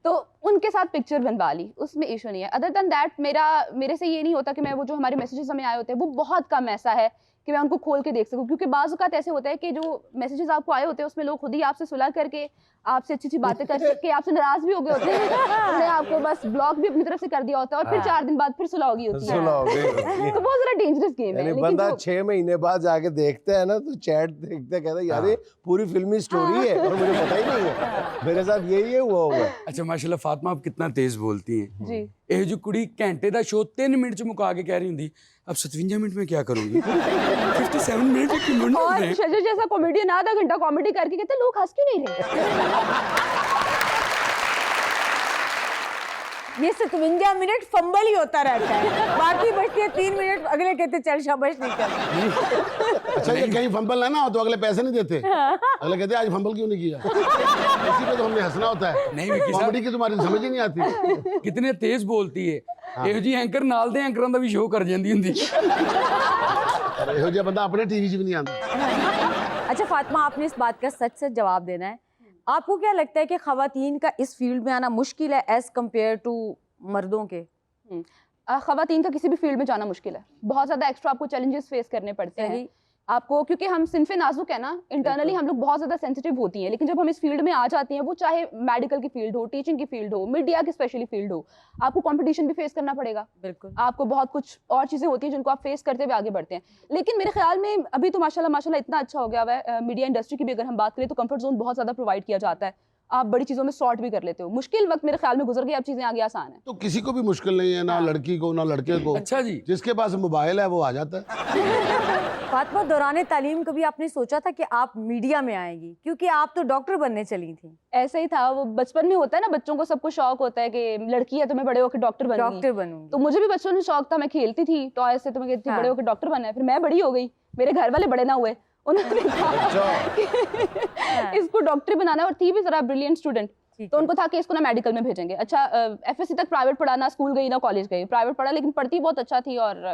Speaker 9: तो उनके साथ पिक्चर बनवा ली, उसमें इशू नहीं है। अदर देन दैट मेरे से ये नहीं होता कि मैं वो जो हमारे मैसेजेस हमें आए होते हैं वो बहुत कम ऐसा है कि मैं उनको खोल के देख सकूं, क्योंकि बाज़ औक़ात ऐसे होता है कि जो मैसेजेस आपको आए होते हैं उसमें लोग खुद ही आपसे सुलह करके, आपसे अच्छी अच्छी बातें करके आपसे नाराज भी हो गए होते हैं। उन्होंने आपको बस ब्लॉक भी अपनी तरफ से कर दिया होता है और फिर 4 दिन बाद फिर सुलह होगी होती है।
Speaker 1: सुलह हो गई।
Speaker 9: तो बहुत ज़रा डेंजरस गेम है।
Speaker 1: यानी
Speaker 9: लेकिन
Speaker 1: बंदा
Speaker 9: जो-
Speaker 1: 6 महीने बाद जाके देखता है ना तो चैट देखते कहता है यार ये पूरी फिल्मी स्टोरी है और मुझे पता ही नहीं है, मेरे साथ यही हुआ होगा।
Speaker 3: अच्छा माशाल्लाह फातिमा, आप कितना तेज बोलती हैं।
Speaker 9: जी,
Speaker 3: ਇਹ ਜੋ ਕੁੜੀ ਘੰਟੇ ਦਾ ਸ਼ੋਅ 3 ਮਿੰਟ ਚ ਮੁਕਾ ਕੇ ਕਹਿ ਰਹੀ ਹੁੰਦੀ, अब 57 मिनट में क्या करूंगी? 57 मिनट एक मिनट
Speaker 9: और
Speaker 3: में
Speaker 9: शजर जैसा कॉमेडियन आधा घंटा कॉमेडी करके कहते हैं लोग हंस क्यों नहीं रहे?
Speaker 6: ये 57 मिनट फंबल ही होता रहता है, बाकी बचते हैं 3 मिनट, अगले कहते चल शाबाश नहीं कर।
Speaker 2: अच्छा ये कहीं फंबल ना हो तो अगले पैसे नहीं देते, अगले कहते आज फंबल क्यों नहीं किया? इसी पे तो हमने हंसना होता है।
Speaker 3: नहीं विकी
Speaker 2: कॉमेडी की तुम्हारी समझ ही नहीं आती।
Speaker 3: कितने तेज बोलती है। ਇਹੋ ਜੀ ਐਂਕਰ ਨਾਲ ਦੇ ਐਂਕਰਾਂ ਦਾ ਵੀ ਸ਼ੋਅ ਕਰ ਜਾਂਦੀ ਹੁੰਦੀ।
Speaker 2: अरे ਇਹੋ ਜਿਹਾ ਬੰਦਾ अपने टीवी 'ਚ भी नहीं आता।
Speaker 6: अच्छा फातिमा, आपने इस बात का सच सच जवाब देना है। आपको क्या लगता है कि खवातीन का इस फील्ड में आना मुश्किल है एज कम्पेयर टू मर्दों के?
Speaker 9: खवातीन का किसी भी फील्ड में जाना मुश्किल है, बहुत ज़्यादा एक्स्ट्रा आपको चैलेंजेस फेस करने पड़ते हैं आपको, क्योंकि हम सिनफे नाजुक है ना, इंटरनली हम लोग बहुत ज़्यादा सेंसिटिव होती हैं। लेकिन जब हम इस फील्ड में आ जाती हैं, वो चाहे मेडिकल की फील्ड हो, टीचिंग की फील्ड हो, मीडिया की स्पेशली फील्ड हो, आपको कंपटीशन भी फेस करना पड़ेगा।
Speaker 6: बिल्कुल।
Speaker 9: आपको बहुत कुछ और चीज़ें होती हैं जिनको आप फेस करते हुए आगे बढ़ते हैं। लेकिन मेरे ख्याल में अभी तो माशाल्लाह इतना अच्छा हो गया हुआ है मीडिया इंडस्ट्री की भी अगर हम बात करें तो कंफर्ट जोन बहुत ज़्यादा प्रोवाइड किया जाता है आप बड़ी चीज़ों में सॉर्ट भी कर लेते हो। मुश्किल वक्त मेरे ख्याल में गुजर गया, अब चीज़ें आगे आसान है।
Speaker 2: तो किसी को भी मुश्किल नहीं है, ना लड़की को ना लड़के को।
Speaker 3: अच्छा जी।
Speaker 2: जिसके पास मोबाइल है वो आ जाता है।
Speaker 6: फातिमा, दौरान तालीम कभी आपने सोचा था कि आप मीडिया में आएंगी? क्योंकि आप तो डॉक्टर बनने चली थी।
Speaker 9: ऐसे ही था, वो बचपन में होता है ना, बच्चों को सबको शौक होता है कि लड़की है तो मैं बड़े होकर डॉक्टर बनूंगी।
Speaker 6: डॉक्टर बनूंगी।
Speaker 9: तो मुझे भी बचपन में शौक था, मैं खेलती थी टॉय से, तो मैं कहती थी
Speaker 6: हाँ।
Speaker 9: बड़े होकर डॉक्टर बनना है। फिर मैं बड़ी हो गई, मेरे घर वाले बड़े ना हुए, उन्होंने कहा कि इसको डॉक्टर बनाना है, और थी भी जरा ब्रिलियंट स्टूडेंट, तो उनको था कि इसको ना मेडिकल में भेजेंगे। अच्छा, एफएससी तक प्राइवेट पढ़ा, ना स्कूल गई ना कॉलेज गई, प्राइवेट पढ़ा, लेकिन पढ़ती बहुत अच्छा थी और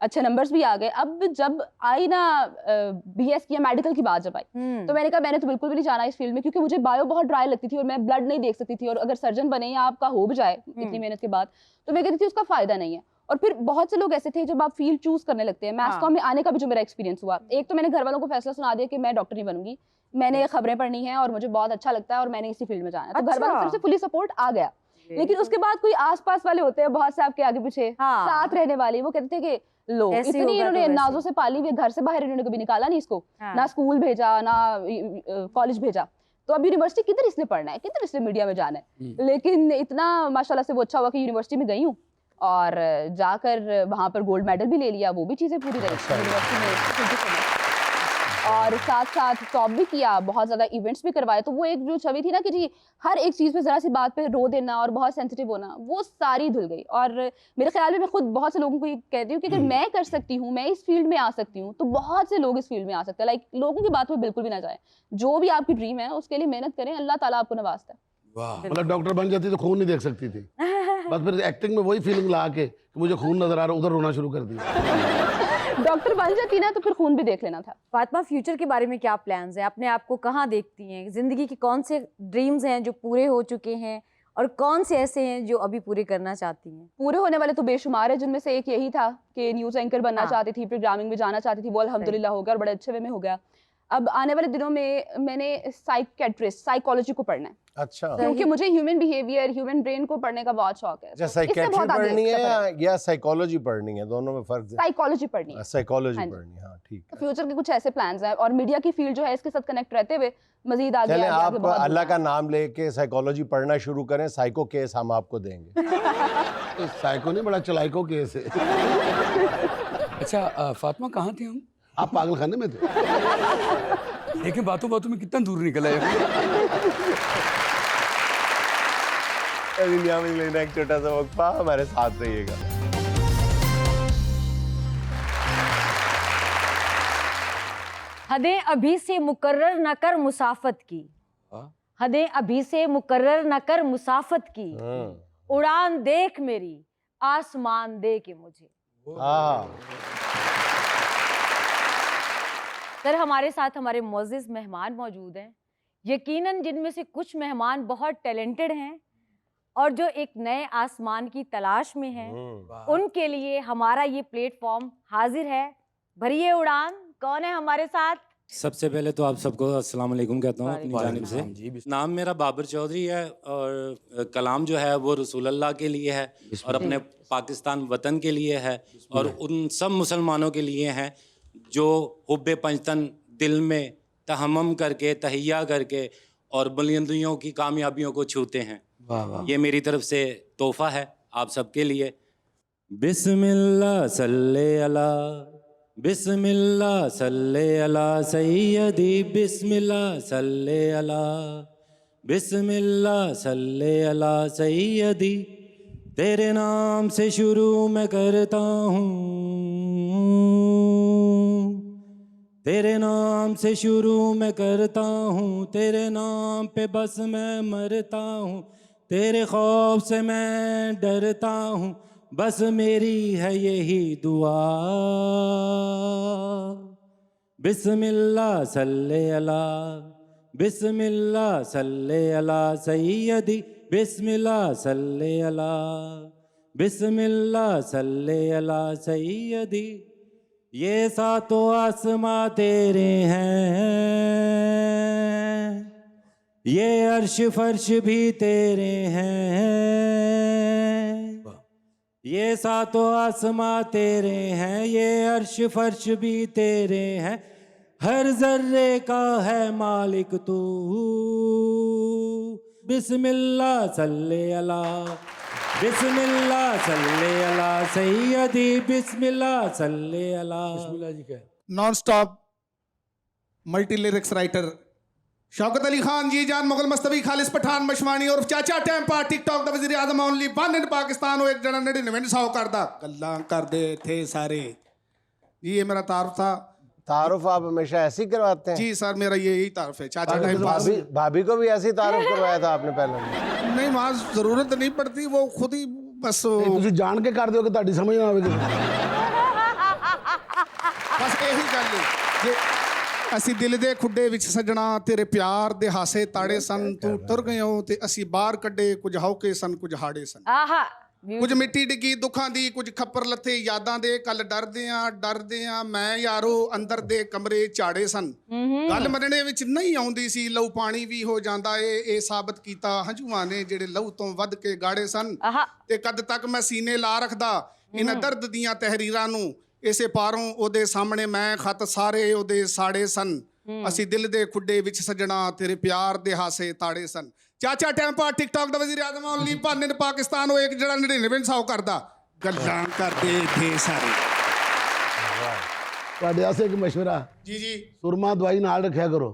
Speaker 9: अच्छे नंबर्स भी आ गए। अब जब आई ना बीएस की या मेडिकल की बात जब आई, तो मैंने कहा मैंने तो बिल्कुल भी नहीं जाना इस फील्ड में, क्योंकि मुझे बायो बहुत ड्राई लगती थी और मैं ब्लड नहीं देख सकती थी, और अगर सर्जन बने या आपका हो भी जाए इतनी मेहनत के बाद, तो मैं कहती थी उसका फायदा नहीं है। और फिर बहुत से लोग ऐसे थे, जब आप फील्ड चूज करने लगते हैं, मैथ्स कॉम में आने का भी जो मेरा एक्सपीरियंस हुआ, एक तो मैंने घर वालों को फैसला सुना दिया कि मैं डॉक्टर नहीं बनूंगी, मैंने खबरें पढ़नी है और मुझे बहुत अच्छा लगता है और मैंने इसी फील्ड में जाना है, तो घर वालों की तरफ से फुली सपोर्ट आ गया। लेकिन उसके बाद कोई आसपास वाले होते हैं बहुत से आपके आगे पीछे साथ रहने वाले, वो कहते थे कि लो इतनी इन्होंने नाजों से पाली हुई, घर से बाहर इन्होंने कभी निकाला नहीं इसको, ना स्कूल भेजा ना कॉलेज भेजा, तो अब यूनिवर्सिटी किधर इसने पढ़ना है, किधर इसने मीडिया में जाना है। लेकिन इतना माशाल्लाह से वो अच्छा हुआ कि यूनिवर्सिटी में गई हूँ और जाकर वहाँ पर गोल्ड मेडल भी ले लिया, वो भी चीज़ें पूरी रही यूनिवर्सिटी में, और साथ साथ टॉप भी किया, बहुत ज़्यादा इवेंट्स भी करवाए। तो वो एक जो छवि थी ना कि जी हर एक चीज़ पे ज़रा सी बात पे रो देना और बहुत सेंसिटिव होना, वो सारी धुल गई। और मेरे ख्याल में मैं खुद बहुत से लोगों को ये कहती हूँ कि अगर मैं कर सकती हूँ, मैं इस फील्ड में आ सकती हूँ, तो बहुत से लोग इस फील्ड में आ सकते हैं। लाइक लोगों की बात में बिल्कुल भी ना जाए, जो भी आपकी ड्रीम है उसके लिए मेहनत करें, अल्लाह ताला आपको नवाजता है।
Speaker 2: मतलब डॉक्टर बन जाती तो खून नहीं देख सकती थी, बस फिर एक्टिंग में वही फीलिंग ला के कि मुझे खून नजर आ रहा, उधर रोना शुरू कर दिया।
Speaker 9: डॉक्टर बन जाती ना तो फिर खून भी देख लेना था।
Speaker 6: फातिमा, फ्यूचर के बारे में क्या प्लान्स हैं? अपने आप को कहाँ देखती हैं? जिंदगी के कौन से ड्रीम्स हैं जो पूरे हो चुके हैं और कौन से ऐसे हैं जो अभी पूरे करना चाहती हैं?
Speaker 9: पूरे होने वाले तो बेशुमार है, जिनमें से एक यही था कि न्यूज़ एंकर बनना चाहती थी, प्रोग्रामिंग में जाना चाहती थी, वो अल्हम्दुलिल्लाह हो गया और बड़े अच्छे वे में हो गया। अब आने वाले दिनों में मैंने साइकोलॉजी को पढ़ना है।
Speaker 1: अच्छा,
Speaker 9: क्योंकि मुझे ह्यूमन बिहेवियर, ह्यूमन ब्रेन को पढ़ने का बहुत शौक है।
Speaker 1: अच्छा,
Speaker 9: इससे
Speaker 1: साइकेट्री
Speaker 9: बहुत आगे
Speaker 1: पढ़नी है
Speaker 9: सफर है।
Speaker 1: या साइकोलॉजी पढ़नी है? दोनों में फर्क है।
Speaker 9: साइकोलॉजी पढ़नी है।
Speaker 1: साइकोलॉजी
Speaker 9: हाँ जी।
Speaker 1: पढ़नी है, हाँ ठीक है।
Speaker 9: फ्यूचर के कुछ ऐसे प्लान्स हैं और मीडिया की फील्ड जो है इसके साथ कनेक्ट रहते हुए मजीद आगे
Speaker 1: चलें,
Speaker 9: आगे आगे
Speaker 1: आप
Speaker 9: बहुत
Speaker 1: अल्लाह
Speaker 9: दूर
Speaker 1: का नाम लेके साइकोलॉजी पढ़ना शुरू करें, साइको केस हम आपको देंगे।
Speaker 2: तो साइको नहीं, बड़ा चलाइको केस है।
Speaker 3: अच्छा फातिमा, कहाँ थे हम?
Speaker 2: आप पागल खाने में थे।
Speaker 3: देखें बातों बातों में कितना दूर निकल आए।
Speaker 1: यहाँ में लेना एक छोटा सा वक्फा, हमारे साथ रहिएगा।
Speaker 6: हदें अभी से मुकर्रर न कर मुसाफत की, हदें अभी से मुकर्रर न कर मुसाफत की, उड़ान देख मेरी आसमान दे के मुझे। सर, हमारे साथ हमारे मोअज़्ज़िज़ मेहमान मौजूद हैं, यकीनन जिनमें से कुछ मेहमान बहुत टैलेंटेड हैं और जो एक नए आसमान की तलाश में हैं। उनके लिए हमारा ये प्लेटफॉर्म हाजिर है। भरिए उड़ान। कौन है हमारे साथ?
Speaker 10: सबसे पहले तो आप सबको अस्सलाम वालेकुम कहता हूँ अपनी जानिब से। नाम मेरा बाबर चौधरी है और कलाम जो है वो रसूल अल्लाह के लिए है और अपने पाकिस्तान वतन के लिए है और उन सब मुसलमानों के लिए है जो हुब्बे पंजतन दिल में तहम्मुम करके तहिया करके और बुलंदियों की कामयाबियों को छूते हैं। ये मेरी तरफ से तोहफा है आप सबके लिए। बिस्मिल्लाह सल्ले अला, बिस्मिल्लाह सल्ले अला सैयदी, बिस्मिल्लाह सल्ले अला, बिस्मिल्लाह सल्ले अला सैयदी। तेरे नाम से शुरू मैं करता हूँ, तेरे नाम से शुरू मैं करता हूँ, तेरे नाम पे बस मैं मरता हूँ, तेरे खौफ से मैं डरता हूँ, बस मेरी है यही दुआ। बिस्मिल्लाह सल्ले अला, बिस्मिल्लाह सल्ले अला सैयदी, बिस्मिल्लाह सल्ले अला, बिस्मिल्लाह सल्ले अला सैयदी। ये सातों आसमां तेरे हैं, ये अर्श फर्श भी तेरे हैं, ये सातों आसमां तेरे हैं, ये अर्श फर्श भी तेरे हैं। हर जर्रे का है मालिक तू, बिस्मिल्लाह सल्ले अला, बिस्मिल्लाह सल्ले अला सैयदी, बिस्मिल्लाह सल्ले अला।
Speaker 3: बिस्मिल्लाह जी क्या
Speaker 11: non stop multi lyrics writer Shaukat Ali Khan ji जान मुगल मस्तबी खालिस पठान मशवानी और चाचा टैंपा टिकटॉक दा वज़ीर आज़म ओनली वन इन पाकिस्तान वो एक जना 99 करदा गल्लां करदे थे सारे जी। ये मेरा तारुफ था।
Speaker 1: तारुफ आप हमेशा ऐसे ही करवाते हैं?
Speaker 11: जी सर मेरा यही तारुफ है। चाचा टाइम पास।
Speaker 1: भाभी को भी ऐसे ही तारुफ करवाया था आपने पहले?
Speaker 11: नहीं वहाँ जरूरत नहीं पड़ती, वो खुद ही बस
Speaker 2: ਤੁਸੀਂ ਜਾਣ ਕੇ ਕਰਦੇ ਹੋ ਕਿ ਤੁਹਾਡੀ ਸਮਝ ਨਾ ਆਵੇਗੀ।
Speaker 11: ਬਸ ਇਹੀ ਗੱਲ ਹੈ ਜੇ ਅਸੀਂ ਦਿਲ ਦੇ ਖੁੱਡੇ ਵਿੱਚ ਸਜਣਾ ਤੇਰੇ ਪਿਆਰ ਦੇ ਹਾਸੇ ਤਾੜੇ ਸਨ, ਤੂੰ ਟੁਰ ਗਏ ਹੋ ਤੇ ਅਸੀਂ ਬਾਹਰ ਕੱਢੇ, ਕੁਝ ਹੌਕੇ ਸਨ ਕੁਝ ਹਾੜੇ ਸਨ।
Speaker 6: आहा
Speaker 11: ਕੁਝ ਮਿੱਟੀ ਡਿੱਗੀ ਦੁੱਖਾਂ ਦੀ, ਕੁਝ ਖੱਪਰ ਲੱਥੇ ਯਾਦਾਂ ਦੇ, ਕੱਲ ਡਰਦੇ ਆ ਮੈਂ ਯਾਰੋ ਅੰਦਰ ਦੇ ਕਮਰੇ ਝਾੜੇ ਸਨ। ਗੱਲ ਮੰਨਣੇ ਵਿੱਚ ਨਹੀਂ ਆਉਂਦੀ ਸੀ, ਲਹੂ ਪਾਣੀ ਵੀ ਹੋ ਜਾਂਦਾ ਏ, ਇਹ ਸਾਬਤ ਕੀਤਾ ਹੰਝੂਆਂ ਨੇ ਜਿਹੜੇ ਲਹੂ ਤੋਂ ਵੱਧ ਕੇ ਗਾੜੇ ਸਨ। ਤੇ ਕਦ ਤੱਕ ਮੈਂ ਸੀਨੇ ਲਾ ਰੱਖਦਾ ਇਹਨਾਂ ਦਰਦ ਦੀਆਂ ਤਹਿਰੀਰਾਂ ਨੂੰ, ਇਸੇ ਪਾਰੋਂ ਉਹਦੇ ਸਾਹਮਣੇ ਮੈਂ ਖਤ ਸਾਰੇ ਉਹਦੇ ਸਾੜੇ ਸਨ। ਅਸੀਂ ਦਿਲ ਦੇ ਖੁੱਡੇ ਵਿੱਚ ਸਜਣਾ ਤੇਰੇ ਪਿਆਰ ਦੇ ਹਾਸੇ ਤਾੜੇ ਸਨ। ਚਾਚਾ Tampa TikTok the Wazir Azam only one in Pakistan ਉਹ ਇੱਕ ਜਿਹੜਾ 99 ਕਰਦਾ ਗੱਲਾਂ ਕਰਦੇ ਥੇ ਸਾਰੇ।
Speaker 2: ਤੁਹਾਡੇ ਵਾਸਤੇ ਇੱਕ ਮਸ਼ਵਰਾ
Speaker 11: ਜੀ ਜੀ
Speaker 2: ਸੁਰਮਾ ਦਵਾਈ ਨਾਲ ਰੱਖਿਆ ਕਰੋ,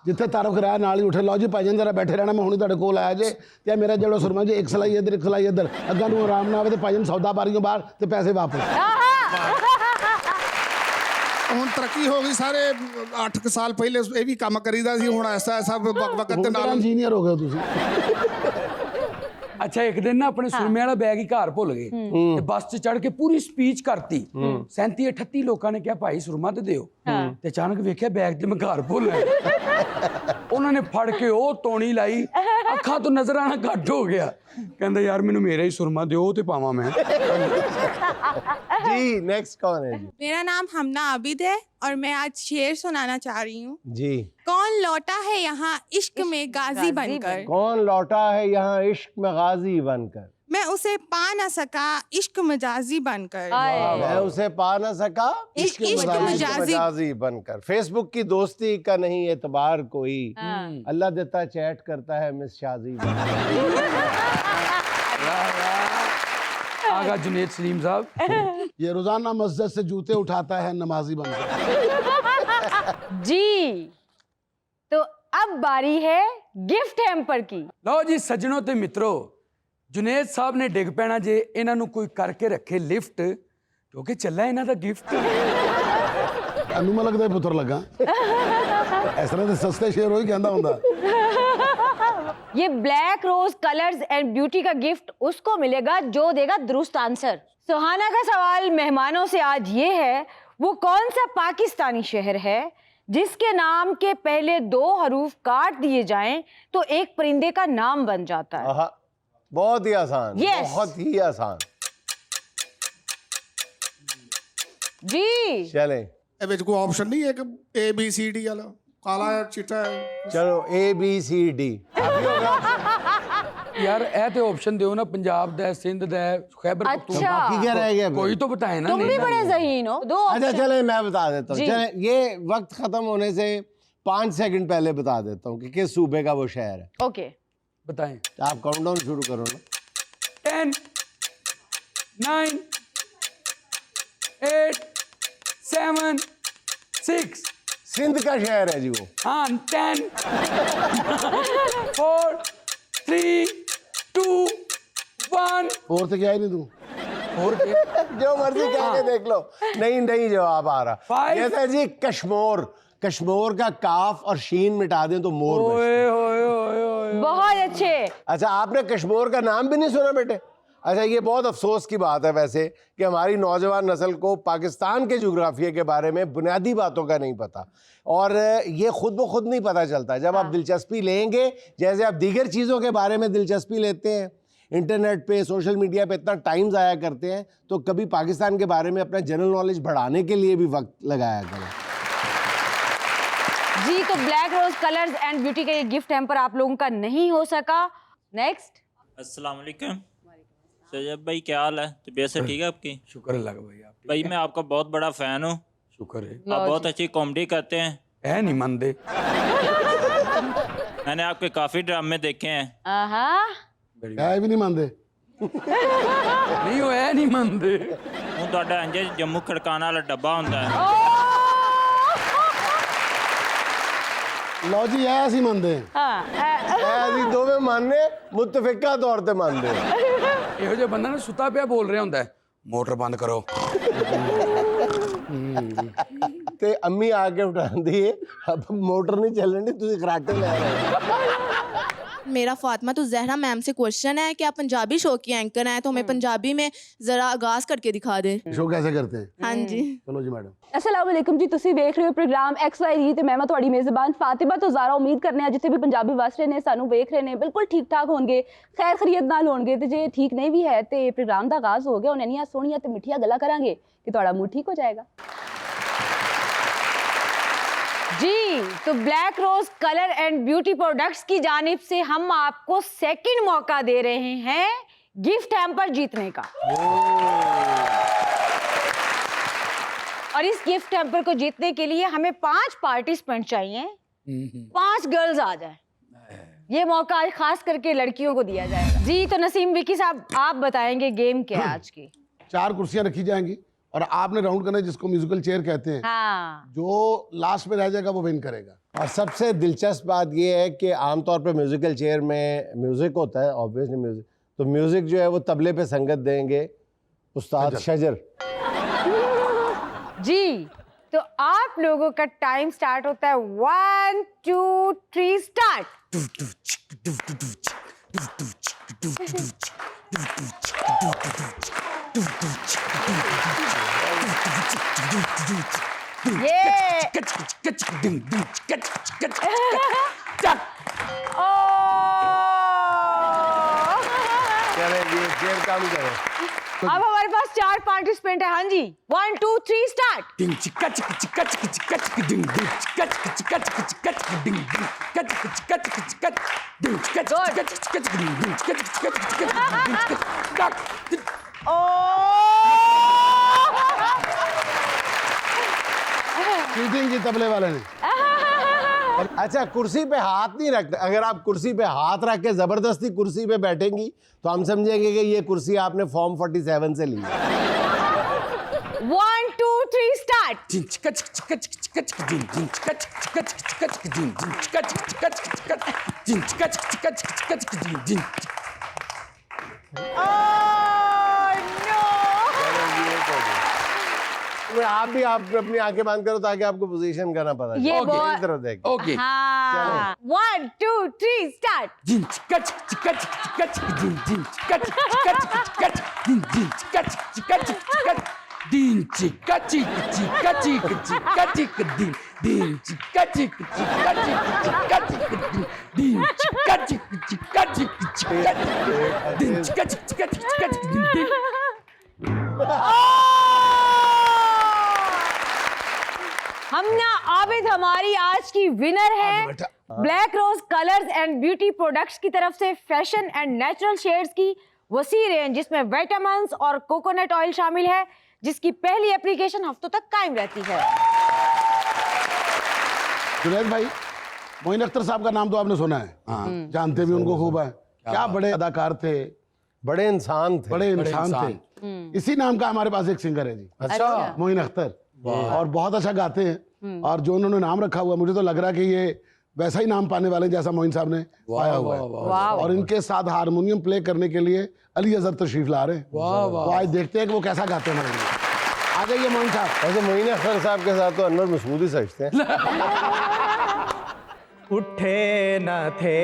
Speaker 2: ਜਿੱਥੇ ਤਾਰਫ ਕਰਾਇਆ ਨਾਲ ਹੀ ਉੱਠੇ। ਲਓ ਜੀ ਭਾਈ ਜਰਾ ਬੈਠੇ ਰਹਿਣਾ, ਮੈਂ ਹੁਣੀ ਤੁਹਾਡੇ ਕੋਲ ਆਇਆ ਜੇ ਤੇ ਮੇਰਾ ਜਿਹੜਾ ਸੁਰਮਾ ਜੀ ਇੱਕ ਸਲਾਈ ਇੱਧਰ ਇੱਕ ਸਲਾਈ ਇੱਧਰ, ਅੱਗਾ ਨੂੰ ਆਰਾਮ ਨਾ ਆਵੇ ਤੇ ਭਾਈ ਸੌਦਾ ਬਾਰੀਆਂ ਬਾਹਰ ਤੇ ਪੈਸੇ ਵਾਪਸ।
Speaker 11: ਹੁਣ ਤਰੱਕੀ ਹੋ ਗਈ ਸਾਰੇ 8 ਸਾਲ ਪਹਿਲੇ ਇਹ ਵੀ ਕੰਮ ਕਰੀਦਾ ਸੀ, ਹੁਣ ਐਸਾ ਸਭ ਵਕਤ ਦੇ ਨਾਲ
Speaker 2: ਇੰਜੀਨੀਅਰ ਹੋ ਗਏ ਤੁਸੀਂ।
Speaker 3: ਅੱਛਾ ਇੱਕ ਦਿਨ ਨਾ ਆਪਣੇ ਸੁਰਮੇ ਵਾਲਾ ਬੈਗ ਹੀ ਘਰ ਭੁੱਲ ਗਏ ਤੇ ਬੱਸ 'ਚ ਚੜ ਕੇ ਪੂਰੀ ਸਪੀਚ ਕਰਤੀ। 37 38 ਲੋਕਾਂ ਨੇ ਕਿਹਾ ਭਾਈ ਸੁਰਮਾ ਤੇ ਦਿਓ, ਤੇ ਅਚਾਨਕ ਵੇਖਿਆ ਬੈਗ ਤੇ ਮੈਂ ਘਰ ਭੁੱਲ ਆਇਆ। ਉਹਨਾਂ ਨੇ ਫੜ ਕੇ ਉਹ ਤੋਣੀ ਲਾਈ, ਅੱਖਾਂ ਤੋਂ ਨਜ਼ਰ ਆਣਾ ਘੱਟ ਹੋ ਗਿਆ। ਕਹਿੰਦਾ ਯਾਰ ਮੈਨੂੰ ਮੇਰਾ ਹੀ ਸੁਰਮਾ ਦਿਓ ਤੇ ਪਾਵਾਂ ਮੈਂ।
Speaker 1: जी नेक्स्ट कौन है जी?
Speaker 12: मेरा नाम हमना आबिद है और मैं आज शेर सुनाना चाह रही हूँ।
Speaker 1: जी
Speaker 12: कौन लौटा है यहाँ इश्क में गाजी बनकर,
Speaker 1: कौन लौटा है यहाँ इश्क में गाजी बनकर,
Speaker 12: मैं उसे पा न सका इश्क मजाजी बनकर।
Speaker 1: मैं उसे पा न सका
Speaker 12: इश्क मजाजी
Speaker 1: बनकर। फेसबुक की दोस्ती का नहीं एतबार कोई, अल्लाह देता चैट करता है मिस शाजी बनकर।
Speaker 3: आगा जुनेद सलीम साहब।
Speaker 2: ये रोजाना मस्जिद से जूते उठाता है नमाजी बनकर।
Speaker 6: जी तो अब बारी है गिफ्ट हैम्पर की।
Speaker 3: ਲਓ ਜੀ ਸੱਜਣੋ ਤੇ ਮਿੱਤਰੋ, ਜੁਨੇਦ ਸਾਹਿਬ ਨੇ ਡਿੱਗ ਪੈਣਾ ਜੇ ਇਹਨਾਂ ਨੂੰ ਕੋਈ ਕਰਕੇ ਰੱਖੇ ਲਿਫਟ, ਕਿਉਂਕਿ ਚੱਲਾ ਇਹਨਾਂ ਦਾ ਗਿਫਟ।
Speaker 2: ਤੁਹਾਨੂੰ ਮੈਂ ਲੱਗਦਾ ਪੁੱਤਰ ਲੱਗਾ ਇਸ ਤਰ੍ਹਾਂ ਦੇ ਸਸਤੇ ਸ਼ੇਰ ਹੋਈ ਕਹਿੰਦਾ ਹੁੰਦਾ।
Speaker 6: ये black rose colours and beauty का गिफ्ट उसको मिलेगा जो देगा दुरुस्त आंसर। सुहाना का सवाल मेहमानों से आज ये है, वो कौन सा पाकिस्तानी शहर है जिसके नाम के पहले 2 हरूफ काट दिए जाएं तो एक परिंदे का नाम बन जाता है?
Speaker 1: बहुत ही आसान।
Speaker 6: Yes.
Speaker 1: बहुत ही आसान।
Speaker 6: जी
Speaker 1: चलें
Speaker 11: ਇਹ ਵਿੱਚ ਕੋਈ ਆਪਸ਼ਨ ਨਹੀਂ ਹੈ ਕਿ ABCD ਵਾਲਾ ਕਾਲਾ ਚਿੱਟਾ
Speaker 1: चलो ABCD
Speaker 3: यार ए तो ऑप्शन दो ना, पंजाब दा, सिंध दा, खैबर
Speaker 6: अच्छा।
Speaker 1: बाकी क्या रह गया?
Speaker 3: कोई तो बताए ना।
Speaker 6: तुम भी बड़े ज़हीन हो। 2
Speaker 1: अच्छा चले मैं बता देता हूँ।
Speaker 6: जी।
Speaker 1: चले ये वक्त खत्म होने से 5 सेकंड पहले बता देता हूँ कि किस सूबे का वो शहर है।
Speaker 6: ओके
Speaker 3: बताएं।
Speaker 1: आप काउंटडाउन शुरू करो ना।
Speaker 3: 10 9 8 7 6।
Speaker 1: सिंध का शहर है जी वो।
Speaker 3: हाँ 10 4 3 2 1।
Speaker 2: और तो क्या ही नहीं तू
Speaker 3: और
Speaker 1: जो मर्जी कह के देख लो। नहीं जवाब आ रहा।
Speaker 3: 5
Speaker 1: ये था जी कश्मीर। कश्मीर का काफ और शीन मिटा दें तो मोर बचता है।
Speaker 3: ओए ओए ओए
Speaker 6: बहुत अच्छे।
Speaker 1: अच्छा आपने कश्मीर का नाम भी नहीं सुना बेटे? अच्छा ये बहुत अफसोस की बात है वैसे कि हमारी नौजवान नस्ल को पाकिस्तान के जोग्राफिया के बारे में बुनियादी बातों का नहीं पता, और ये खुद ब खुद नहीं पता चलता। जब आप दिलचस्पी लेंगे, जैसे आप दीगर चीज़ों के बारे में दिलचस्पी लेते हैं, इंटरनेट पे सोशल मीडिया पे इतना टाइम ज़ाया करते हैं, तो कभी पाकिस्तान के बारे में अपना जनरल नॉलेज बढ़ाने के लिए भी वक्त लगाया करें।
Speaker 6: जी तो black rose colours and beauty का ये गिफ्ट हैम्पर आप लोगों का नहीं हो सका। नेक्स्ट।
Speaker 13: अस्सलाम वालेकुम सैयद भाई, क्या हाल है? तबीयत से ठीक है आपकी?
Speaker 3: शुक्र अल्लाह का भाई। आप
Speaker 13: भाई मैं आपका बहुत बड़ा फ़ैन हूँ।
Speaker 3: शुक्र है।
Speaker 13: आप बहुत अच्छी कॉमेडी करते हैं
Speaker 3: ऐ नहीं मानते।
Speaker 13: मैंने आपके काफी ड्रामे देखे हैं।
Speaker 2: है भी नहीं मानते।
Speaker 3: नहीं वो ऐ नहीं मानते।
Speaker 13: हूँ ਤੁਹਾਡਾ ਇੰਜ ਜੰਮੂ ਖੜਕਾਣਾ ਵਾਲਾ ਡੱਬਾ ਹੁੰਦਾ ਹੈ।
Speaker 2: लो जी है ऐसी मानते हैं।
Speaker 1: ऐसी दोवें मानने मुतफिका तौर ते मानते
Speaker 3: ਇਹੋ ਜਿਹਾ ਬੰਦਾ ਨਾ ਸੁੱਤਾ ਪਿਆ ਬੋਲ ਰਿਹਾ ਹੁੰਦਾ ਹੈ, ਮੋਟਰ ਬੰਦ ਕਰੋ।
Speaker 1: ते अम्मी आके उठाती है, अब मोटर नहीं चलन दी, तुझे खराटे ले रहे हो।
Speaker 12: मेरा फातिमा तो जहरा मैम से क्वेश्चन है कि आप पंजाबी शो की एंकर हैं, तो हमें पंजाबी में जरा आगाज करके दिखा दें।
Speaker 2: शो कैसे करते हैं?
Speaker 12: हाँ जी।
Speaker 2: चलो जी मैडम।
Speaker 9: अस्सलाम वालेकुम जी, तुसी देख रहे हो प्रोग्राम XYZ ਤੇ ਮੈਂ ਤੁਹਾਡੀ ਮੇਜ਼ਬਾਨ ਫਾਤਿਮਾ ਤੋਂ ਜ਼ਾਰਾ। ਉਮੀਦ ਕਰਨੇ ਆ ਜਿੱਥੇ ਵੀ ਪੰਜਾਬੀ ਵਸ ਰਹੇ ਨੇ, ਸਾਨੂੰ ਵੇਖ ਰਹੇ ਨੇ, ਬਿਲਕੁਲ ਠੀਕ ਠਾਕ ਹੋਣਗੇ, ਖੈਰ ਖਰੀਅਤ ਨਾਲ ਹੋਣਗੇ। ਤੇ ਜੇ ਠੀਕ ਨਹੀਂ ਵੀ ਹੈ ਤੇ ਪ੍ਰੋਗਰਾਮ ਦਾ ਆਗਾਜ਼ ਹੋ ਗਿਆ, ਉਹਨਾਂ ਨੀਆਂ ਸੋਹਣੀਆਂ ਤੇ ਮਿੱਠੀਆਂ ਗੱਲਾਂ ਕਰਾਂਗੇ ਕਿ ਤੁਹਾਡਾ ਮੂਡ ਠੀਕ ਹੋ ਜਾਏਗਾ।
Speaker 6: जी तो black rose colour and beauty products की जानिब से हम आपको सेकंड मौका दे रहे हैं गिफ्ट हैम्पर जीतने का। और इस गिफ्ट हैम्पर को जीतने के लिए हमें 5 पार्टिसिपेंट चाहिए, 5 गर्ल्स आ जाए। ये मौका आज खास करके लड़कियों को दिया जाएगा। जी तो नसीम विकी साहब आप बताएंगे गेम क्या है आज की।
Speaker 2: 4 कुर्सियां रखी जाएंगी और आपने राउंड करना है, जिसको म्यूजिकल चेयर कहते हैं।
Speaker 6: हाँ।
Speaker 2: जो लास्ट में रह जाएगा वो विन करेगा।
Speaker 1: और सबसे दिलचस्प बात ये है कि आमतौर पे म्यूजिकल चेयर में म्यूजिक होता है, ऑब्वियसली म्यूजिक, तो म्यूजिक जो है वो तबले पे संगत देंगे उस्ताद शजर।
Speaker 6: जी तो आप लोगों का टाइम स्टार्ट होता है 1 2 3 स्टार्ट। ये
Speaker 1: काम करे।
Speaker 6: अब हमारे पास 4 पार्टिसिपेंट है। हाँ जी 1 2 3 स्टार्ट।
Speaker 2: चीटिंग की तबले वाले ने।
Speaker 1: अच्छा कुर्सी पे हाथ नहीं रखते, अगर आप कुर्सी पे हाथ रख के जबरदस्ती कुर्सी पे बैठेंगी तो हम समझेंगे कि ये कुर्सी आपने फॉर्म 47 से ली।
Speaker 6: 1 2 3 स्टार्ट।
Speaker 1: आप भी आप अपनी आंखें बंद करो ताकि आपको पोजीशन करना पता चले।
Speaker 6: ये बहुत
Speaker 1: तरफ देख।
Speaker 3: ओके
Speaker 6: हाँ 1 2 3 स्टार्ट। हमना आबिद हमारी आज की विनर है। Black rose colours and beauty products की तरफ से फैशन एंड नेचुरल शेड्स की वसी रेंज जिसमें विटामिन्स और कोकोनट ऑयल शामिल है, जिसकी पहली एप्लीकेशन हफ्तों तक कायम रहती है।
Speaker 2: जुनैद भाई, मोइन अख्तर साहब का नाम तो आपने सुना है, जानते भी उनको खूब है। क्या बड़े अदाकार थे,
Speaker 1: बड़े इंसान थे,
Speaker 2: बड़े इंसान थे। इसी नाम का हमारे पास एक सिंगर है जी।
Speaker 1: अच्छा
Speaker 2: मोइन अख्तर, और बहुत अच्छा गाते हैं। और जो उन्होंने नाम रखा हुआ, मुझे तो लग रहा है कि ये वैसा ही नाम पाने वाले जैसा मोइन साहब ने पाया हुआ है। और इनके साथ हारमोनियम प्ले करने के लिए अली अजहर तशरीफ ला रहे हैं। तो आज देखते हैं कि वो कैसा गाते हैं। आ जाइए मोइन साहब।
Speaker 1: वैसे मोइन अख्तर साहब के साथ तो अनवर मसूद ही सजते हैं।
Speaker 7: उठे न थे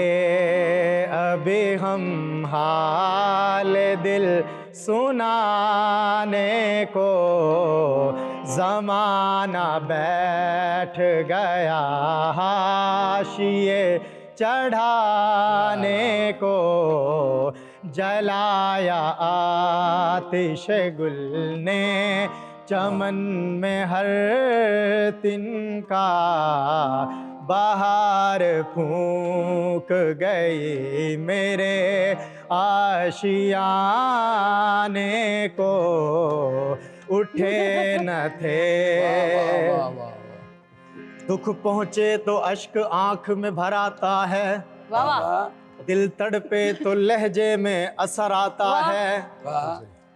Speaker 7: अभी हम हाल दिल सुनाने को, ज़माना बैठ गया हाशिए चढ़ाने को, जलाया आतिश गुल ने चमन में हर तिनका, बहार फूंक गई मेरे आशियाने को, उठे न थे। दुख पहुंचे तो अश्क आंख में भर आता है,
Speaker 6: वाह वाह।
Speaker 7: दिल तड़पे तो लहजे में असर आता है,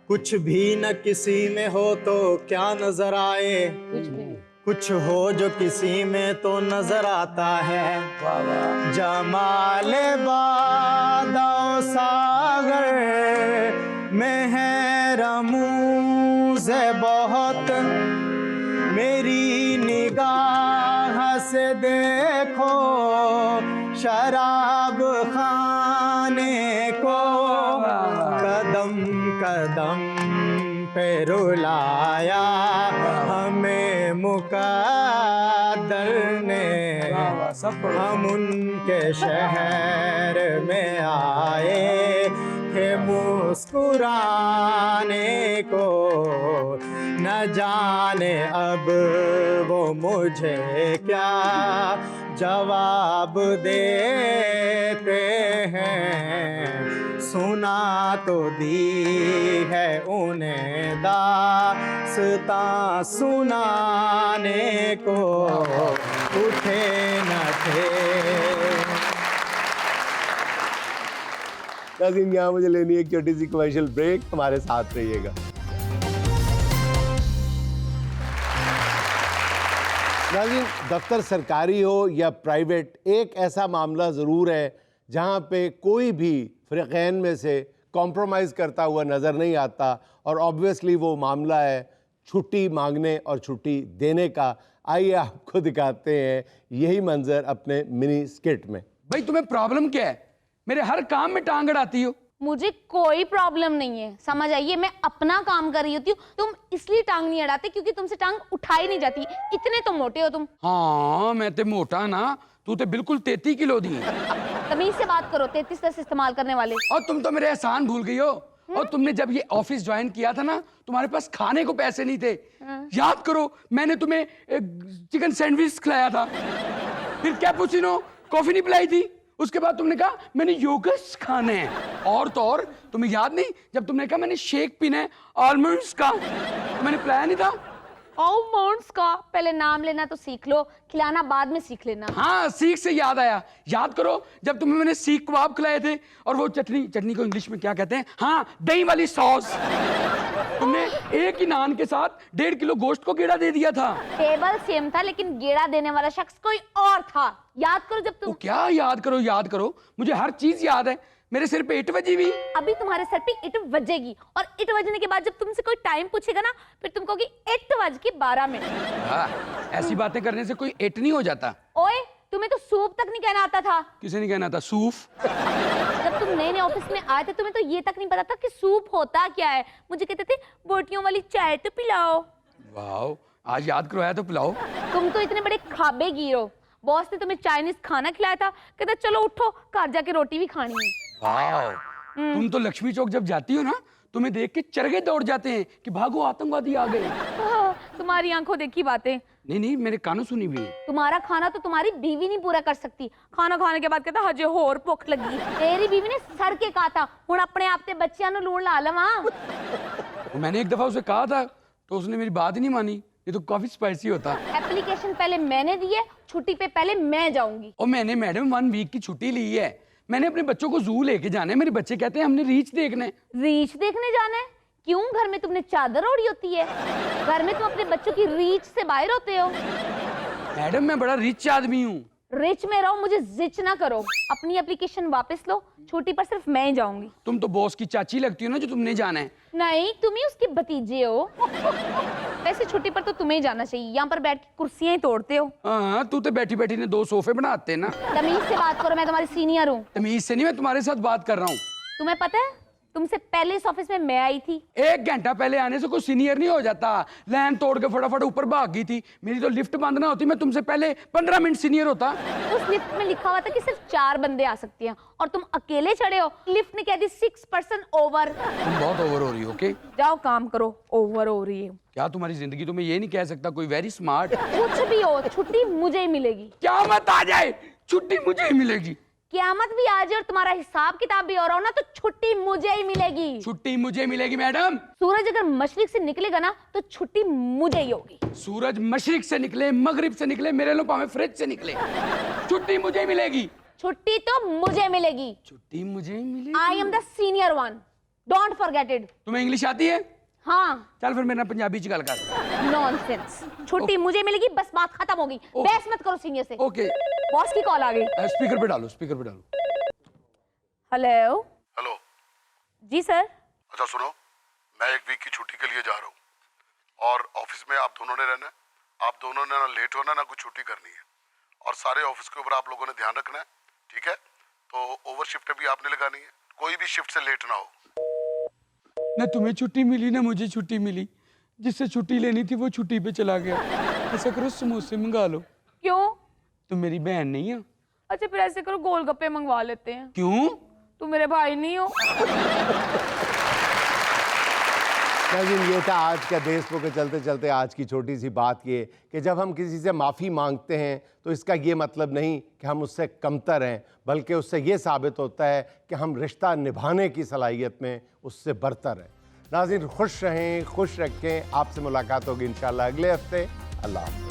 Speaker 7: कुछ भी न किसी में हो तो क्या नजर आए, कुछ हो जो किसी में तो नजर आता है। जमाले बादो सागर में है रमूज़े बहुत, मेरी निगाह से देखो शराब खाने को, कदम कदम पे रुलाया हमें मुक़द्दर ने, हम उनके शहर में आए थे मुस्कुराने को, न जाने अब वो मुझे क्या जवाब देते हैं, सुना तो दी है उन्हें दास्तां सुनाने को, उठे न थे।
Speaker 1: नाज़रीन, यहाँ मुझे लेनी है एक छोटी सी कमर्शियल ब्रेक, हमारे साथ रहिएगा। नाज़रीन, दफ्तर सरकारी हो या प्राइवेट, एक ऐसा मामला ज़रूर है जहाँ पे कोई भी फ़रीक़ैन में से कॉम्प्रोमाइज़ करता हुआ नज़र नहीं आता, और ऑब्वियसली वो मामला है छुट्टी मांगने और छुट्टी देने का। आइए आपको दिखाते हैं यही मंजर अपने मिनी स्किट में।
Speaker 3: भाई तुम्हें प्रॉब्लम क्या है? मेरे हर काम में टांग अड़ाती हो।
Speaker 14: मुझे कोई प्रॉब्लम नहीं है, समझ आइए, मैं अपना काम कर रही होती हूँ। तुम इसलिए टांग नहीं अड़ाते क्योंकि तुमसे टांग उठाई नहीं जाती, इतने तो मोटे हो तुम।
Speaker 3: हाँ मैं तो मोटा ना, तू तो बिल्कुल 33 किलो दी।
Speaker 14: तमीज से बात करो, 33 दस इस्तेमाल करने वाले।
Speaker 3: और तुम तो मेरे एहसान भूल गई हो। और तुमने जब ये ऑफिस ज्वाइन किया था ना, तुम्हारे पास खाने को पैसे नहीं थे। याद करो, मैंने तुम्हें चिकन सैंडविच खिलाया था, फिर कैपुचिनो कॉफी नहीं पिलाई थी। उसके बाद तुमने कहा मैंने योगर्ट्स खाने हैं, और तो और तुम्हें याद नहीं जब तुमने कहा मैंने शेक पीना है आलमंड्स का, तो मैंने पिलाया नहीं था।
Speaker 14: आलमंड्स का पहले नाम लेना तो सीख लो, खिलाना बाद में सीख लेना।
Speaker 3: हाँ, सीख से याद आया, याद करो जब तुम्हें मैंने सीख कबाब खिलाए थे, और वो चटनी को इंग्लिश में क्या कहते हैं, हाँ दही वाली सॉस, तुमने एक ही नान के साथ 1.5 किलो गोश्त को गेड़ा दे दिया था।
Speaker 14: टेबल सेम था लेकिन गेड़ा देने वाला शख्स कोई और था। याद करो जब तुम।
Speaker 3: क्या याद करो, मुझे हर चीज याद है। मेरे सिर पे ईंट बजी हुई।
Speaker 14: अभी तुम्हारे सर पे ईंट बजेगी, और ईंट बजने के बाद जब तुमसे कोई टाइम पूछेगा ना, फिर तुम कहोगी 8:12।
Speaker 3: हाँ, ऐसी बातें करने से कोई ईंट नहीं हो जाता।
Speaker 14: ओए, तुम्हें तो सूप तक नहीं कहना आता था।
Speaker 3: किसे नहीं कहना था? सूफ।
Speaker 14: जब तुम नए ऑफिस में आए थे, तुम्हें तो ये तक नहीं पता था कि सूप होता क्या है। मुझे कहते थे बोटियों वाली चाय तो पिलाओ।
Speaker 3: वाह, आज याद करवाया तो पिलाओ।
Speaker 14: तुम तो इतने बड़े खाबे गिर हो। बॉस ने तुम्हें चाइनीज खाना खिलाया था, कहता चलो उठो घर जाके रोटी भी खानी है।
Speaker 3: वाह, तुम तो लक्ष्मी चौक जब जाती हो ना, तुम्हें देख के चरगे दौड़ जाते हैं कि भागो आतंकवादी आ गए।
Speaker 14: तुम्हारी आंखों देखी बातें।
Speaker 3: नहीं, मेरे कानों सुनी भी।
Speaker 14: तुम्हारा खाना तो तुम्हारी बीवी नहीं पूरा कर सकती। खाना खाने के बाद कहता हजे होर भुख लगी। तेरी बीवी ने सर के कहा था हुण अपने आप ते बच्चियां नु लूण ला लवा।
Speaker 3: मैंने एक दफा उसे कहा था तो उसने मेरी बात ही नहीं मानी। ये तो काफी स्पाइसी होता।
Speaker 14: एप्लीकेशन पहले मैंने दी है, छुट्टी पे पहले मैं जाऊंगी।
Speaker 3: और मैंने मैडम 1 वीक की छुट्टी ली है। मैंने अपने बच्चों को जू लेके जाना है। मेरे बच्चे कहते हैं हमने रीछ देखना है।
Speaker 14: रीछ देखने जाना है? क्यों, घर में तुमने चादर ओढ़ी होती है? घर में तुम अपने बच्चों की रीछ से बाहर होते हो।
Speaker 3: मैडम मैं बड़ा रिच आदमी हूँ।
Speaker 14: रिच में रहो, मुझे जिच ना करो। अपनी एप्लीकेशन वापस लो, छुट्टी पर सिर्फ मैं ही जाऊंगी।
Speaker 3: तुम तो बॉस की चाची लगती हो ना, जो तुमने जाना है।
Speaker 14: नहीं, तुम ही उसके भतीजे हो। वैसे छुट्टी पर तो तुम्हें ही जाना चाहिए, यहाँ पर बैठ के कुर्सियां ही तोड़ते हो।
Speaker 3: हाँ, तू तो बैठी बैठी ने 2 सोफे बनाते ना।
Speaker 14: तमीज से बात करो, मैं तुम्हारी सीनियर हूँ।
Speaker 3: तमीज से नहीं, मैं तुम्हारे साथ बात कर रहा हूँ।
Speaker 14: तुम्हें पता है तुमसे पहले इस ऑफिस में मैं आई थी।
Speaker 3: 1 घंटा पहले आने से कोई सीनियर नहीं हो जाता। लाइन तोड़ के फटाफट ऊपर भाग गई थी। मेरी तो लिफ्ट बंद ना होती, मैं तुमसे पहले 15 मिनट सीनियर होता।
Speaker 14: उस लिफ्ट में लिखा हुआ था कि सिर्फ 4 बंदे आ सकते हैं, और तुम अकेले चढ़े हो। लिफ्ट ने कह दी 6% ओवर।
Speaker 3: तुम बहुत ओवर हो रही हो। ओके,
Speaker 14: जाओ काम करो, ओवर हो रही है।
Speaker 3: क्या तुम्हारी जिंदगी तुम्हें ये नहीं कह सकता कोई वेरी स्मार्ट?
Speaker 14: कुछ भी हो, छुट्टी मुझे ही मिलेगी।
Speaker 3: क्या मत आ जाए, छुट्टी मुझे ही मिलेगी।
Speaker 14: क़यामत भी आ जाए और तुम्हारा हिसाब किताब भी हो रहा हो ना, तो छुट्टी मुझे ही मिलेगी।
Speaker 3: छुट्टी मुझे मिलेगी मैडम।
Speaker 14: सूरज अगर मशरिक से निकलेगा ना तो छुट्टी मुझे ही होगी।
Speaker 3: सूरज मशरिक से निकले, मगरिब से निकले, मेरे लोग पावे फ्रिज से निकले, छुट्टी मुझे ही मिलेगी।
Speaker 14: छुट्टी तो मुझे मिलेगी।
Speaker 3: छुट्टी मुझे ही मिलेगी।
Speaker 14: I am the senior one, don't forget it.
Speaker 3: तुम्हें इंग्लिश आती है?
Speaker 14: हाँ।
Speaker 3: चल फिर मेरे ना पंजाबी च गल कर।
Speaker 14: नॉनसेंस। छुट्टी मुझे मिलेगी, बस बात खत्म होगी। बहस मत करो सीनियर से।
Speaker 3: ओके।
Speaker 14: बॉस की कॉल आ गई।
Speaker 3: स्पीकर पे डालो, स्पीकर पे डालो।
Speaker 14: हेलो।
Speaker 15: हेलो
Speaker 14: जी सर।
Speaker 15: अच्छा सुनो, मैं एक वीक की छुट्टी के लिए जा रहा हूँ और ऑफिस में आप दोनों ने रहना है। आप दोनों ने ना लेट होना ना कुछ छुट्टी करनी है और सारे ऑफिस के ऊपर आप लोगों ने ध्यान रखना है, ठीक है? तो ओवर शिफ्ट भी आपने लगानी है, कोई भी शिफ्ट से लेट ना हो।
Speaker 3: ना तुम्हें छुट्टी मिली ना मुझे छुट्टी मिली। जिससे छुट्टी लेनी थी वो छुट्टी पे चला गया। ऐसा करो समोसे मंगा लो।
Speaker 14: क्यों?
Speaker 3: तुम मेरी बहन नहीं हो।
Speaker 14: अच्छा फिर ऐसे करो, गोलगप्पे मंगवा लेते हैं।
Speaker 3: क्यों?
Speaker 14: तुम मेरे भाई नहीं हो।
Speaker 1: लेकिन ये था आज का देशमुख के चलते चलते आज की छोटी सी बात ये कि जब हम किसी से माफ़ी मांगते हैं तो इसका ये मतलब नहीं कि हम उससे कमतर हैं, बल्कि उससे ये साबित होता है कि हम रिश्ता निभाने की सलाहियत में उससे बरतर हैं। नाज़रीन खुश रहें, खुश रखें। आपसे मुलाकात होगी इंशाल्लाह अगले हफ्ते। अल्लाह हाफ़िज़।